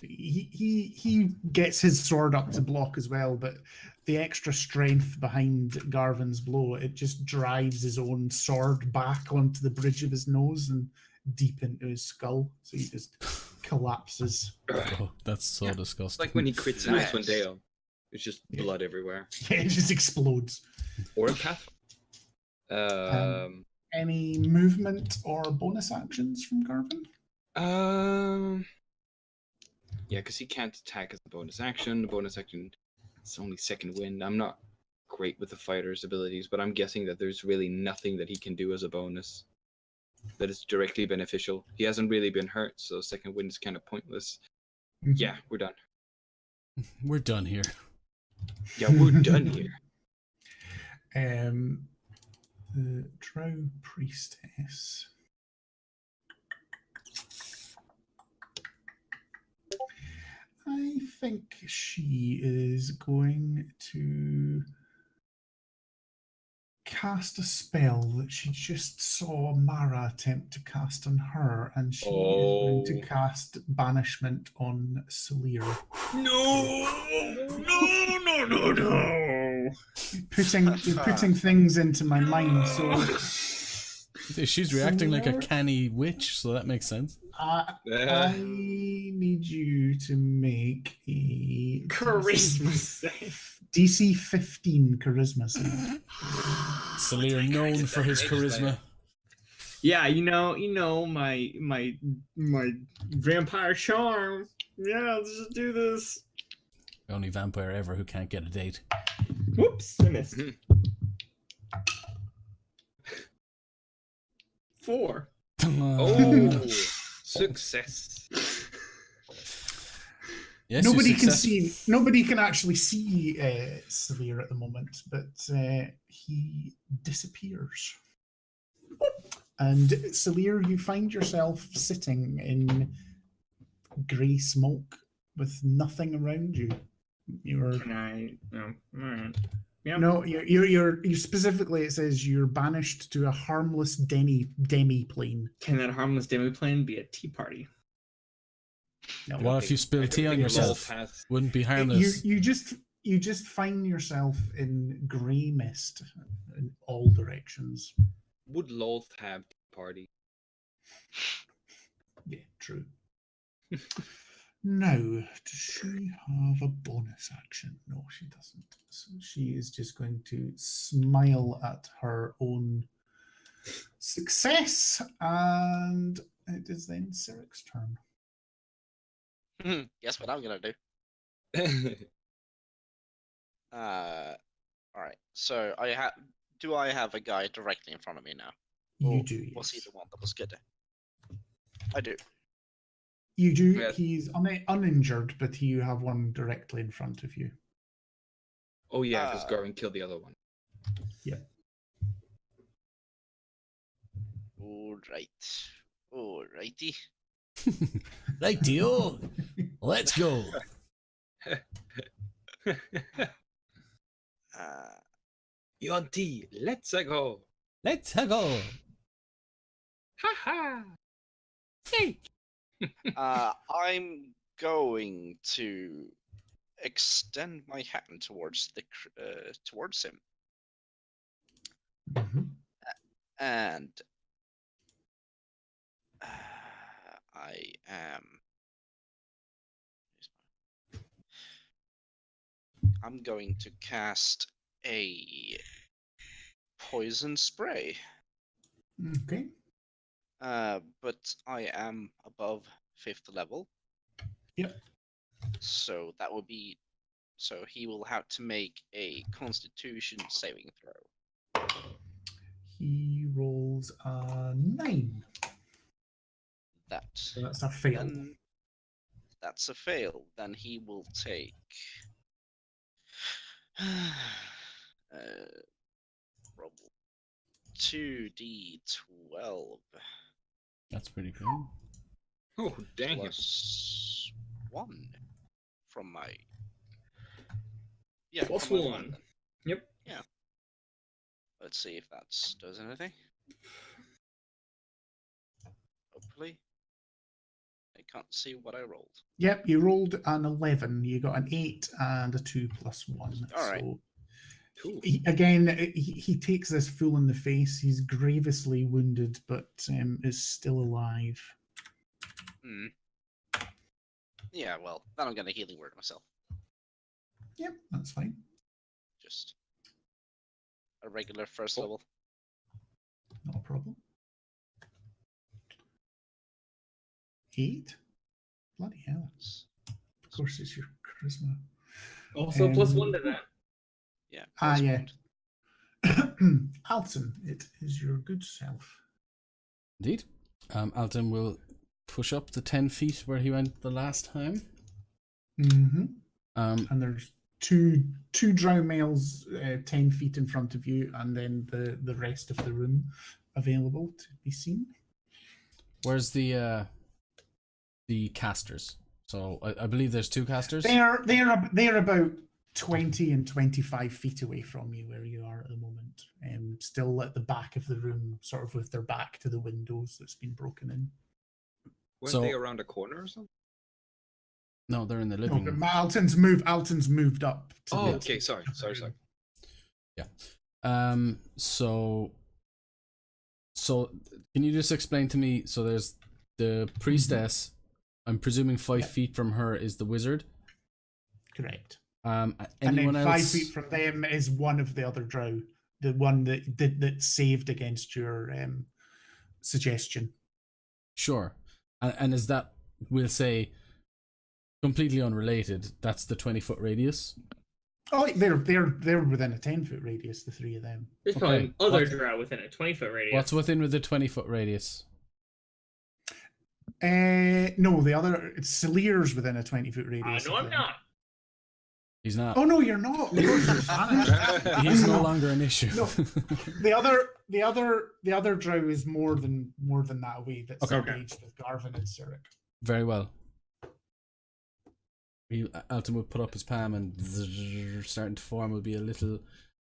He gets his sword up to block as well, but the extra strength behind Garvin's blow, it just drives his own sword back onto the bridge of his nose and deep into his skull, so he just collapses. Oh, that's so disgusting. It's like when he crits in Icewind Dale. It's just blood everywhere. Yeah, it just explodes. Or a path. Any movement or bonus actions from Garvin? Yeah, because he can't attack as a bonus action. The bonus action, it's only second wind. I'm not great with the fighter's abilities, but I'm guessing that there's really nothing that he can do as a bonus that is directly beneficial. He hasn't really been hurt, so second wind is kind of pointless. Yeah, we're done. We're done here. Yeah, we're done here. The Drow priestess. I think she is going to cast a spell that she just saw Mara attempt to cast on her, and she is going to cast banishment on Salir. No. You're putting things into my mind, so She's reacting like a canny witch, so that makes sense. I need you to make a Charisma save. DC 15 charisma save. Salir known for his charisma. Yeah, you know my vampire charm. Yeah, let's just do this. The only vampire ever who can't get a date. Whoops, I missed. 4. Oh, success. Yes, Nobody can actually see Salir at the moment, but he disappears. And Salir, you find yourself sitting in grey smoke with nothing around you. You're Can I? No. All right. Yep. no, you're specifically. It says you're banished to a harmless demi-plane. Can that harmless demi-plane be a tea party? No, What if you spill tea on yourself? Wouldn't be harmless. You just find yourself in grey mist in all directions. Would Loth have party? Yeah, true. Now, does she have a bonus action? No, she doesn't. So she is just going to smile at her own success, and it is then Siric's turn. Guess what I'm gonna do? All right. So do I have a guy directly in front of me now? You Or do. Was he Yes. the one that was good? I do. You do. Yeah. He's uninjured, but you have one directly in front of you. Oh yeah, because Goran killed the other one. All right. All righty. Right, Dio. Let's go. yuan-ti, let's go. Let's go. Ha ha. Hey. I'm going to extend my hand towards towards him, Mhm. and I'm going to cast a poison spray. Okay. But I am above 5th level. Yep. So that would be. So he will have to make a Constitution saving throw. He rolls a 9. So That's a fail. then that's a fail. Then he will take. Roll 2d12 That's pretty cool. Oh dang it. plus 1 from my. Plus from my 1. then. Yep. Yeah. Let's see if that does anything. Hopefully. I can't see what I rolled. Yep, you rolled an 11. You got an 8 and a 2 plus 1. All right. So Cool. he takes this full in the face. He's grievously wounded, but is still alive. Hmm. Yeah, well, then I'm going to healing word myself. Yep, that's fine. Just a regular first level. Not a problem. 8? Bloody hell. Of course, it's your charisma. Also plus 1 to that. Yeah. Yeah. correspond. Alton, it is your good self. Indeed. Alton will push up the 10 feet where he went the last time. Mm-hmm. Um, And there's two drow males 10 feet in front of you, and then the rest of the room available to be seen. where's the casters? So I believe there's 2 casters. They're about 20 and 25 feet away from you where you are at the moment. Still at the back of the room, sort of with their back to the windows that's been broken in. Weren't they around a corner or something? No, they're in the living room. Alton's moved up. To Oh, the, okay. Sorry. Yeah. So can you just explain to me? So there's the priestess. I'm presuming 5 feet from her is the wizard. Correct. Anyone and then 5 else? feet from them is one of the other drow, the one that saved against your suggestion. Sure. And is that, we'll say, completely unrelated? That's the 20-foot radius. Oh, they're within a 10-foot radius. The three of them. There's probably other drow within a 20-foot radius. What's within the 20-foot radius? No, the other Celier's within a 20-foot radius. No, I'm not. He's not. Oh no, you're not. You're banished. He's no longer an issue. No, the other drow is more than that away. That's engaged with Garvin and Cyric. Very well. Alton would put up his palm and starting to form will be a little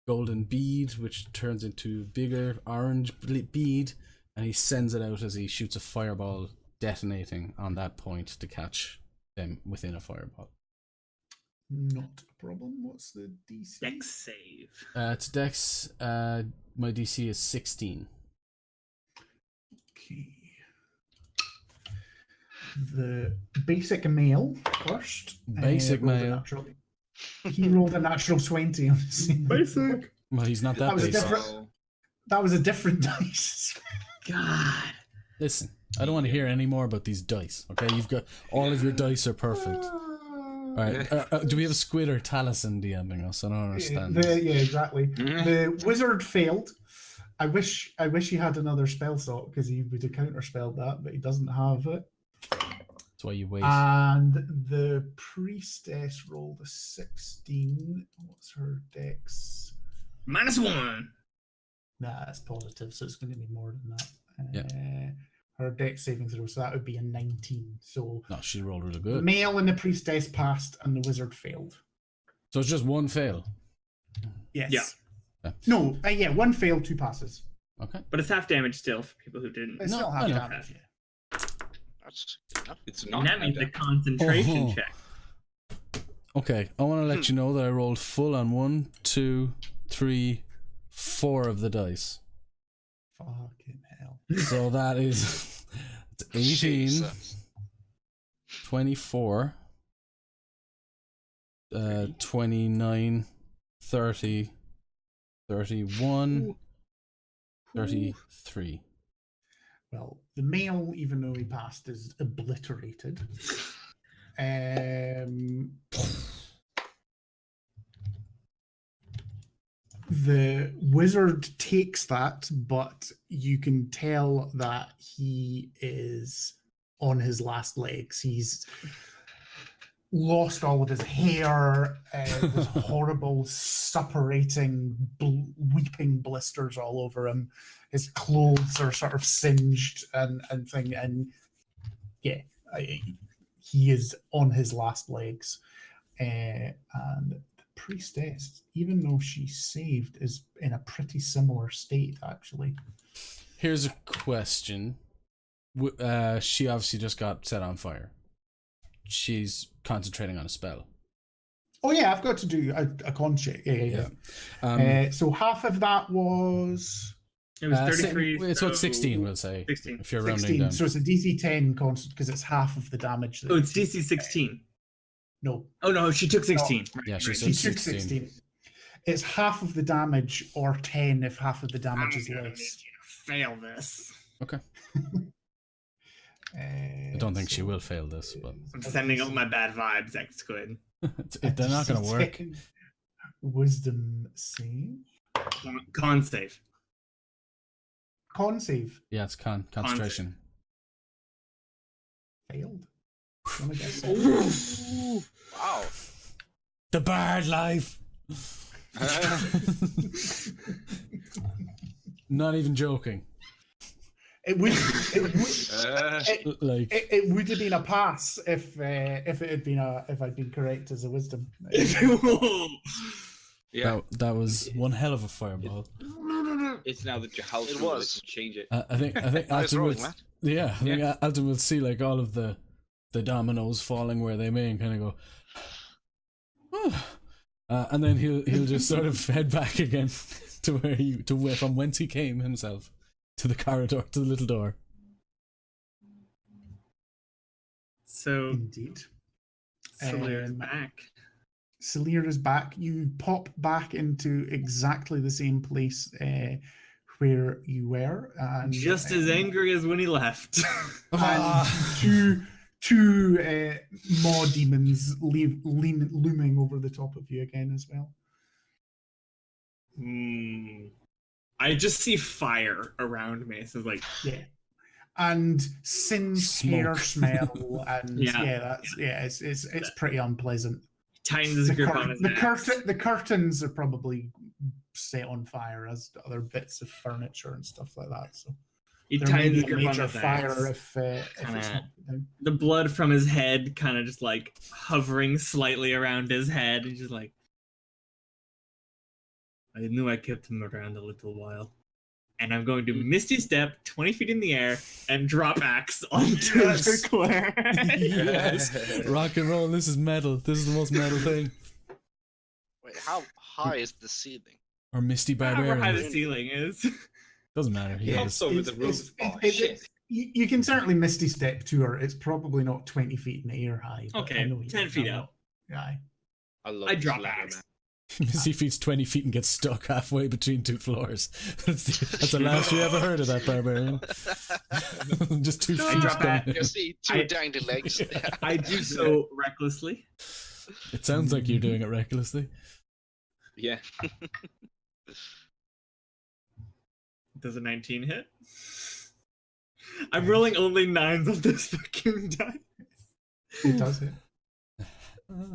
golden bead, which turns into bigger orange bead, and he sends it out as he shoots a fireball, detonating on that point to catch them within a fireball. Not a problem. What's the DC? Dex save. It's Dex. My DC is 16. Okay. The basic male first. Basic male. He rolled a natural 20 on his Basic. Well, he's not that basic. That was a different dice. God. Listen, I don't want to hear any more about these dice. Okay, you've got all of your dice are perfect. All right. Do we have a Squid or Taliesin DMing us? I don't understand. Yeah, exactly. The wizard failed. I wish he had another spell slot because he would have counterspelled that, but he doesn't have it. That's why you wait. And the priestess rolled a 16. What's her dex? -1. Nah, it's positive, so it's going to be more than that. Her dex saving throw, so that would be a 19. So no, she rolled really the good. male and the priestess passed, and the wizard failed. So it's just one fail. Yes. Yeah. No, one fail, 2 passes. Okay. But it's half damage still for people who didn't. It's still half damage, That's good enough. It's And not. that means a concentration check. Okay, I want to let you know that I rolled full on 1, 2, 3, 4 of the dice. Fucking hell. So that is 18, Jesus. 24, 29, 30, 31, 33. Well, the male, even though he passed, is obliterated. The wizard takes that, but you can tell that he is on his last legs. He's lost all of his hair, there's horrible suppurating, weeping blisters all over him. His clothes are sort of singed and thing, and yeah, he is on his last legs. And the priestess, even though she saved, is in a pretty similar state, actually. Here's a question. She obviously just got set on fire. She's concentrating on a spell. Oh yeah, I've got to do a con check. Yeah. So half of that was... It was 33. It's what 16 we'll say. 16. If you're 16, rounding down. so it's a DC 10 constant because it's half of the damage. Oh, it's DC 16. No. Oh no, she took 16. No. Yeah, she She took took 16. It's half of the damage, or 10 if half of the damage is I'm less. fail this. Okay. I don't think she will fail this, but I'm sending all my bad vibes at Squid. they're not going to work. Wisdom save. Con save. Con save. Yeah, it's concentration. Failed. Wanna guess? Wow. The bard life. Not even joking. It would have been a pass if I'd been correct as a wisdom. Yeah, that was one hell of a fireball. it's now that your house It will was. change it. I think Nice Alton rolling, will, Matt. yeah, I think Alton will see like all of the dominoes falling where they may and kind of go, and then he'll just sort of head back again to where from whence he came himself, to the corridor, to the little door. So Indeed. Salira's back. Salir is back. You pop back into exactly the same place where you were, and Just as angry as when he left. and two maw demons looming over the top of you again as well. I just see fire around me. So it's like, Yeah, and Sin's hair smell, and it's pretty unpleasant. tightens his grip on his axe. The curtains are probably set on fire, as other bits of furniture and stuff like that. So He there may tightens be his a grip on major his fire axe. if it's not put down. The blood from his head kind of just like hovering slightly around his head, and just like, I knew I kept him around a little while. And I'm going to Misty Step 20 feet in the air and drop axe onto the Claire. Yes, rock and roll. This is metal. This is the most metal thing. Wait, how high is the ceiling? Or Misty However high Barbarian. the ceiling is. Doesn't matter. He Yeah. has- Over the roof. You can certainly Misty Step to her. It's probably not 20 feet in the air high. but Okay, I know you 10 can feet have out. it. Aye. I I drop Slender axe. Man. Misty feet's 20 feet and gets stuck halfway between two floors. That's the last we ever heard of that barbarian. Just 2 I feet drop down. it. You see two dangly legs. I do so recklessly. It sounds like you're doing it recklessly. Yeah. Does a 19 hit? I'm rolling only 9s on this fucking die. It does it.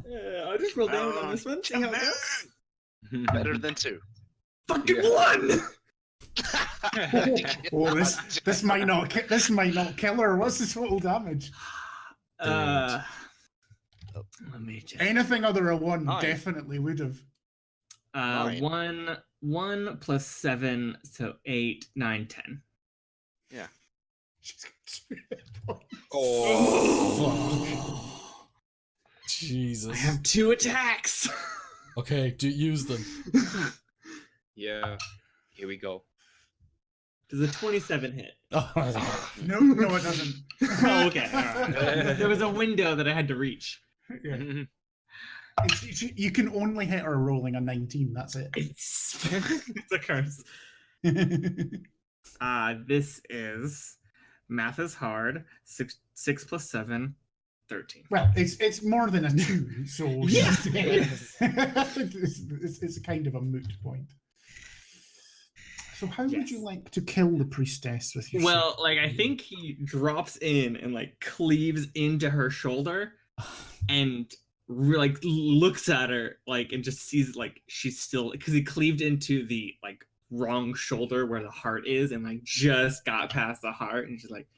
Yeah, I'll just roll down on this one. See how it goes. Better than two. Fucking Yeah. 1! Oh, this might not kill her. What's the total damage? Let me check. Anything other than 1 Nine. definitely would have. Nine. 1 plus 7, so 8, 9, 10. She's got 2 hit points. Oh. Jesus. I have 2 attacks! Okay, use them. Yeah. Here we go. Does a 27 hit? No, it doesn't. Oh, okay. Alright. There was a window that I had to reach. Yeah. You can only hit her rolling a 19. That's it. It's a curse. This is math is hard. 6 plus 7, 13. Well, it's more than a 2, so Yes, it it's a kind of a moot point. So how would Yes. you like to kill the priestess with your Well, sword? like I think he drops in and like cleaves into her shoulder, and like looks at her like and just sees like she's still, because he cleaved into the like wrong shoulder where the heart is, and like just got past the heart, and she's like,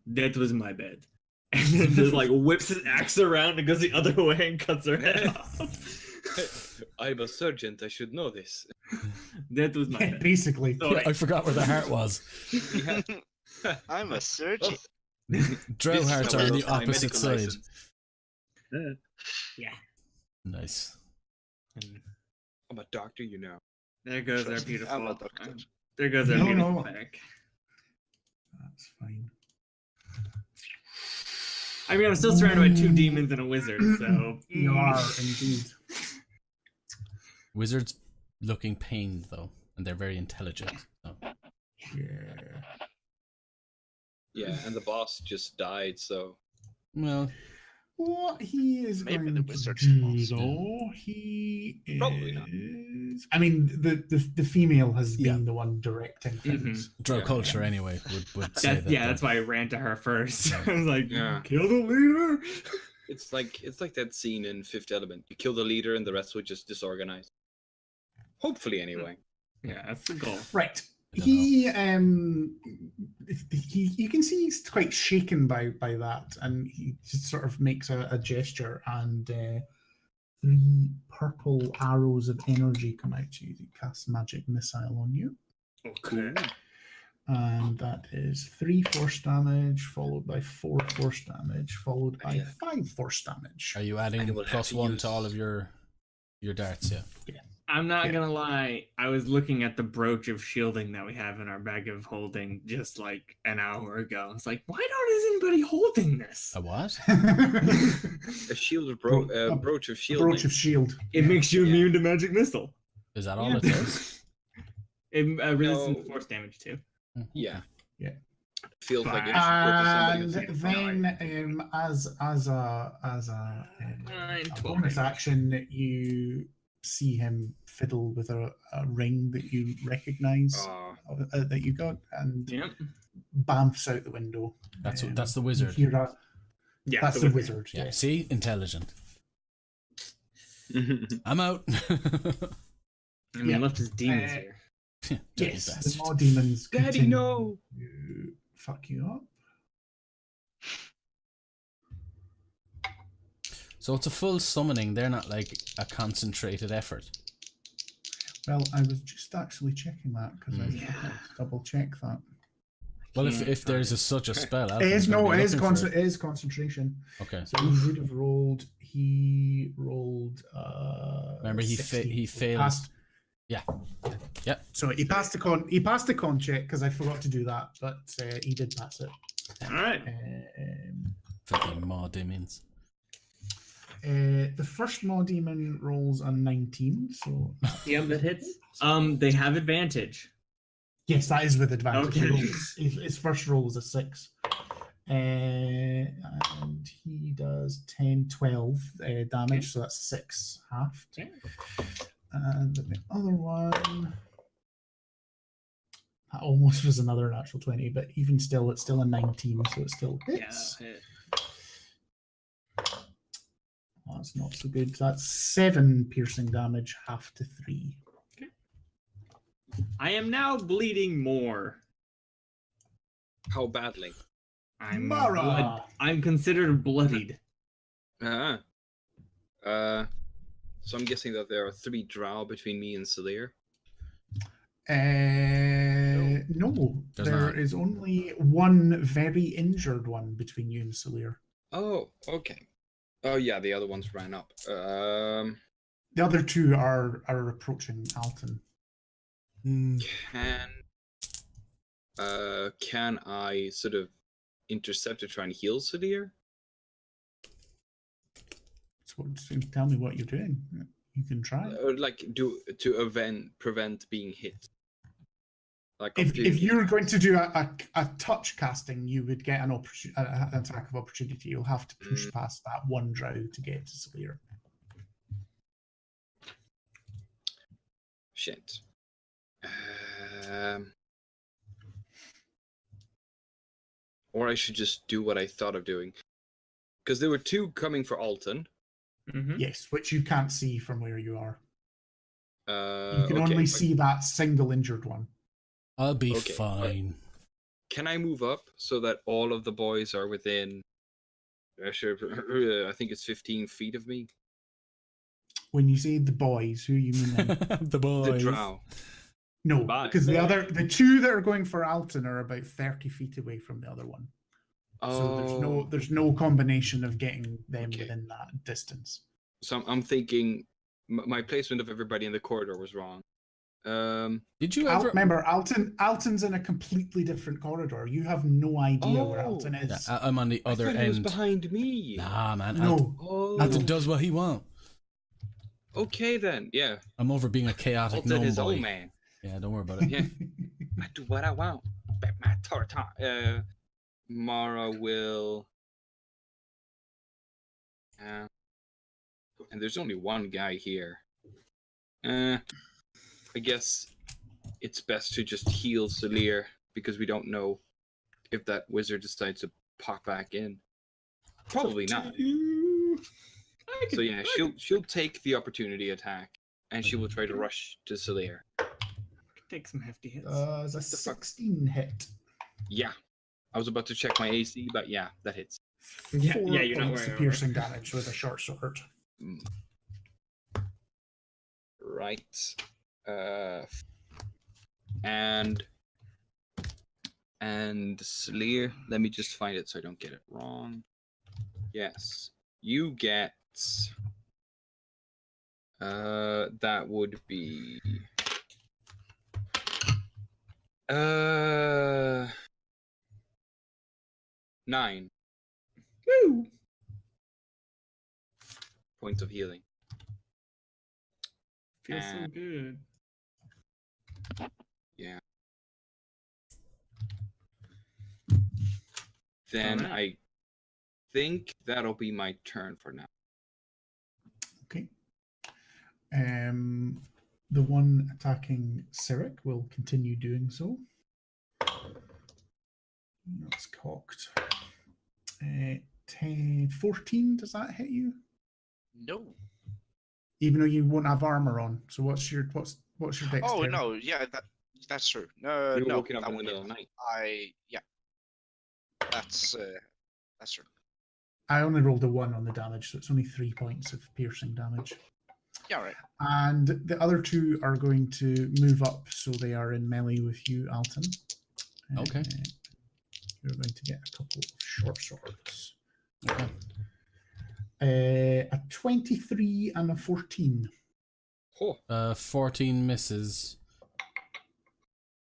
"That was my bed," and then just like whips his axe around and goes the other way and cuts her head off. I'm a surgeon. I should know this. That was my Yeah, bed. basically. Sorry. I forgot where the heart was. I'm a surgeon. Drow This is hearts how I are on the lost my opposite medical side. license. Yeah. Nice. I'm a doctor, you know. There goes our Trust me, beautiful. I'm a doctor. There goes our No, beautiful no. cleric. That's fine. I mean, I'm still surrounded by 2 demons and a wizard, so You are indeed. Wizards looking pained though, and they're very intelligent. So. Yeah. Yeah, and the boss just died, so Well, What he is Maybe going the to wizard's do, boss. though, he Probably not. is... I mean, the female has Yeah. been the one directing things. Drow Yeah. culture anyway would say that. that's why I ran to her first. I was like, Yeah. kill the leader. it's like that scene in Fifth Element. You kill the leader, and the rest would just disorganize. Hopefully, anyway. Yeah, that's the goal. Right. He you can see he's quite shaken by that, and he just sort of makes a gesture, and 3 purple arrows of energy come out to you. You cast magic missile on you. Okay. And that is 3 force damage, followed by 4 force damage, followed by 5 force damage. Are you adding +1 to all of your darts? Yeah. I'm not gonna lie, I was looking at the brooch of shielding that we have in our bag of holding just like an hour ago. I was like, why isn't anybody holding this? A what? A shield of brooch of shielding. Brooch of shield. It makes you immune to magic missile. Is that all it does? It resists force damage too. Yeah. Yeah. Feels like it should go to somebody. And then, as a bonus action, you see him fiddle with a ring that you recognize that you got, and bamfs out the window. That's the wizard. Yeah, that's the wizard. Yeah. See, intelligent. I'm out. I mean, left his demons here. Yes, the more demons. Daddy, no. Fuck you up. So it's a full summoning. They're not like a concentrated effort. Well, I was just actually checking that because I forgot to double check that. Well, if there's such a spell, it is concentration. Okay. So he would have rolled. He rolled. Remember, he failed. Yeah. So he passed the con. He passed the con check because I forgot to do that, but he did pass it. All right. Fucking maw demons. The first maw demon rolls a 19. So that hits. They have advantage. Yes, that is with advantage. Okay. His first roll was a 6. And he does 10, 12 damage, so that's 6 halved. Okay. And the other one, that almost was another natural 20, but even still, it's still a 19, so it still hits. Yeah. Oh, that's not so good. That's 7 piercing damage, half to 3. Okay. I am now bleeding more. How badly? I'm considered bloodied. So I'm guessing that there are 3 drow between me and Salir. No, there is only 1 very injured one between you and Salir. Oh, okay. Oh yeah, the other ones ran up. The other 2 are approaching Alton. Can I sort of intercept or try and heal Salir? So tell me what you're doing. You can try. Like prevent being hit. Like if you're going to do a touch casting, you would get an attack of opportunity. You'll have to push past that 1 drow to get to Salir. Shit. Or I should just do what I thought of doing. Because there were 2 coming for Alton. Yes, which you can't see from where you are. You can only see that single injured one. I'll be fine. Can I move up so that all of the boys are within? I think it's 15 feet of me. When you say the boys, who you mean? The boys. The drow. No, because the 2 that are going for Alton are about 30 feet away from the other one. So there's no combination of getting them within that distance. So I'm thinking my placement of everybody in the corridor was wrong. Did you ever remember Alton's in a completely different corridor? You have no idea where Alton is. Yeah, I'm on the other end. He was behind me. Nah, man. No. Alton does what he wants. Okay then, yeah. I'm over being a chaotic Alton gnome his boy. own man. Yeah, don't worry about it. Yeah. I do what I want. Mara will. And there's only 1 guy here. I guess it's best to just heal Salir because we don't know if that wizard decides to pop back in. Probably not. So yeah, she'll take the opportunity attack and she will try to rush to Salir. Take some hefty hits. It's a 16 hit. Yeah. I was about to check my AC, but yeah, that hits. Yeah, 4 you're not points wearing of armor. piercing damage with a short sword. Mm. Right. And Sleer, let me just find it so I don't get it wrong. Yes. You get that would be 9 Woo! points of healing. Feels so good. Yeah. Then Alright. I think that'll be my turn for now. Okay. The one attacking Cyric will continue doing so. That's cocked. 14, does that hit you? No. Even though you won't have armor on. So what's your dexterity? Oh no, yeah, that's true. No, You're no, waking up that in the won't middle hit. of the night. That's true. I only rolled a 1 on the damage, so it's only 3 points of piercing damage. Yeah, right. And the other 2 are going to move up, so they are in melee with you, Alton. Okay. You're going to get a couple of short swords. Okay. A 23 and a 14. Oh, 14 misses.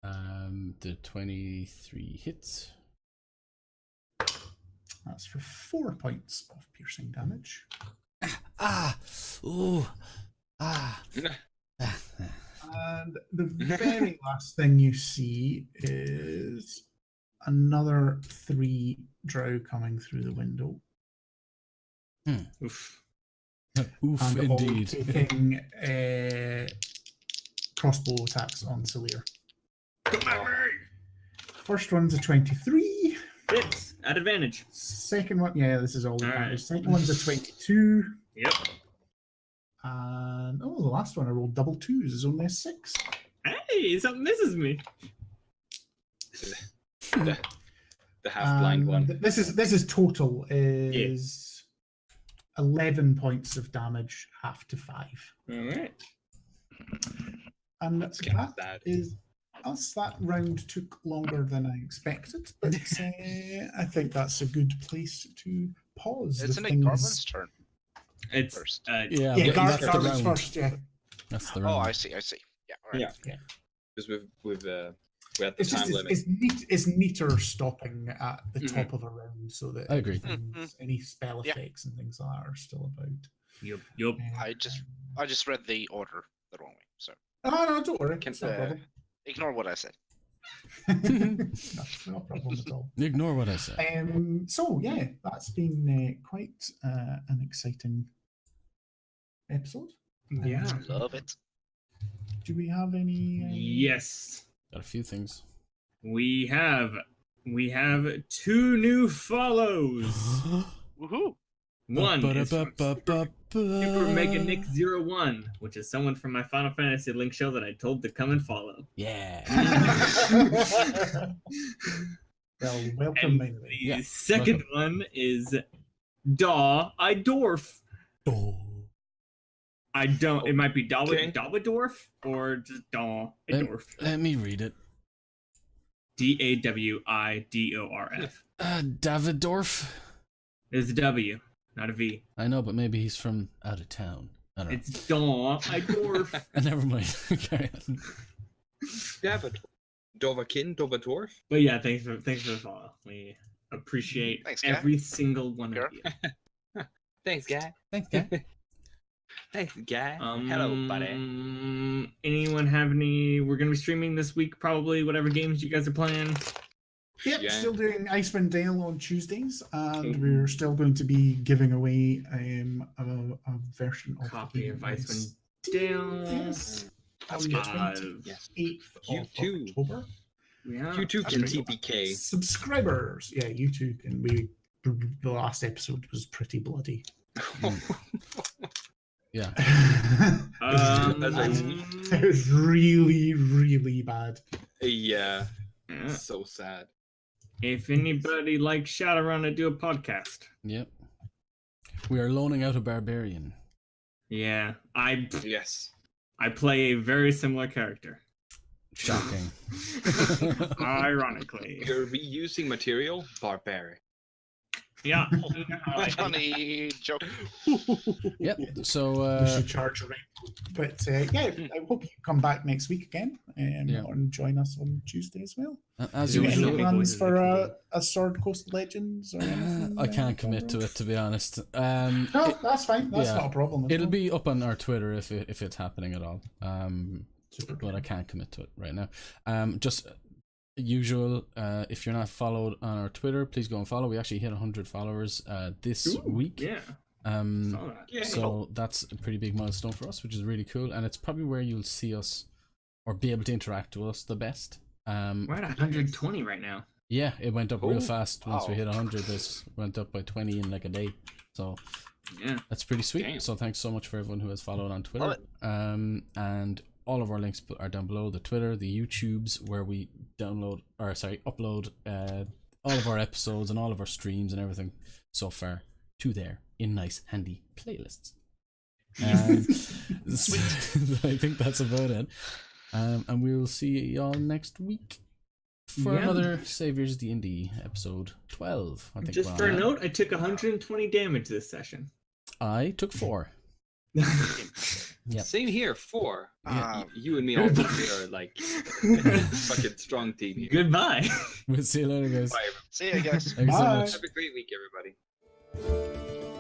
The 23 hits. That's for 4 points of piercing damage. Ah! Ooh! Ah! And the very last thing you see is another 3 drow coming through the window. Oof. Oof, And all indeed. taking crossbow attacks on Salir. Come at me! First one's a 23. Hits at advantage. Second one, yeah, this is all All advantage. right. Second one's a 22. Yep. And the last one I rolled double 2s is only a 6. Hey, something misses me. the half blind one. This is total is 11 points of damage, half to 5. All right. And That's kinda that sad. is us. That round took longer than I expected, but I think that's a good place to pause. Isn't The it things- Garland's turn It's first? Yeah, Yeah, that's the Garland's round. first, yeah. That's the Oh, round. I see. Yeah, all right. Yeah. Because we're at the It's time just limit. it's neater stopping at the Mhm. top of a round so that I agree. everything's- any spell Yeah. effects and things like that are still about. Yup. I just read the order the wrong way, so No, don't worry. Can- It's no problem. ignore what I said. That's no problem at all. Ignore what I said. So yeah, that's been quite an exciting episode. Yeah. Love it. Do we have any? Yes. Got a few things. We have 2 new follows. Woohoo! One is from Super Mega Super Nick 01, which is someone from my Final Fantasy Link show that I told to come and follow. Yeah. Well, welcome And anyway. the Yeah, second one is Daw I Dwarf. Oh. I don't. It might be Dawa Okay. Dwarf or just Daw I Let, Dwarf. let me read it. DAWIDORF. Daviddorf? It's a W, not a V. I know, but maybe he's from out of town. I don't know. It's Daw I Dwarf. Never mind. Carry on. David. Dovakin, Dovadwarf. But yeah, thanks for the follow. We appreciate Thanks, guy. every single one Sure. of you. Thanks, guy. Thanks, guy. Thanks, guy. Hello, buddy. Anyone have any? We're gonna be streaming this week, probably. Whatever games you guys are playing. Yep, Yeah. still doing Icewind Dale on Tuesdays, and Mhm. we're still going to be giving away a version of Copy the of game Icewind on Dale. Steam, That's on good. the Yes. 28th You of too. October. Yeah. You too That's can pretty cool. TPK. Subscribers, yeah, you too can. The last episode was pretty bloody. Yeah. It was really, really bad. Yeah, Yeah. so sad. If anybody likes Shadowrun, I do a podcast. Yep. We are loaning out a barbarian. Yeah, Yes. I play a very similar character. Shocking. Ironically. You're reusing material, barbaric. Yeah. Funny joke. Yep. So We should charge a rate. But yeah, I hope you come back next week again and join us on Tuesday as well. as Do you usual- any usual, plans for a Sword Coast Legends or anything? I can't commit to it, to be honest. No, that's fine. That's yeah. not a problem. at It'll all. be up on our Twitter if it's happening at all. Super But I can't commit to it right now. Just usual. If you're not followed on our Twitter, please go and follow. We actually hit 100 followers this week. Yeah. Saw that. Yeah. So that's a pretty big milestone for us, which is really cool, and it's probably where you'll see us or be able to interact with us the best. We're at 120 right now. Yeah, it went up real Oh, fast once we wow. hit 100. This went up by 20 in like a day. So Yeah. that's pretty sweet. Damn. So thanks so much for everyone who has followed on Twitter. Love it. And all of our links are down below. The Twitter, the YouTubes, where we upload all of our episodes and all of our streams and everything so far to there in nice handy playlists. So I think that's about it. And we'll see y'all next week for Yeah. another Saviours D&D episode 12. I think Just we're for a on that. note, I took 120 damage this session. I took 4. Yep. Same here, 4. Um, You and me all are like fucking strong team here. Goodbye. We'll see you later, guys. Bye, everyone. See you guys. Thanks so Bye. much. Have a great week, everybody.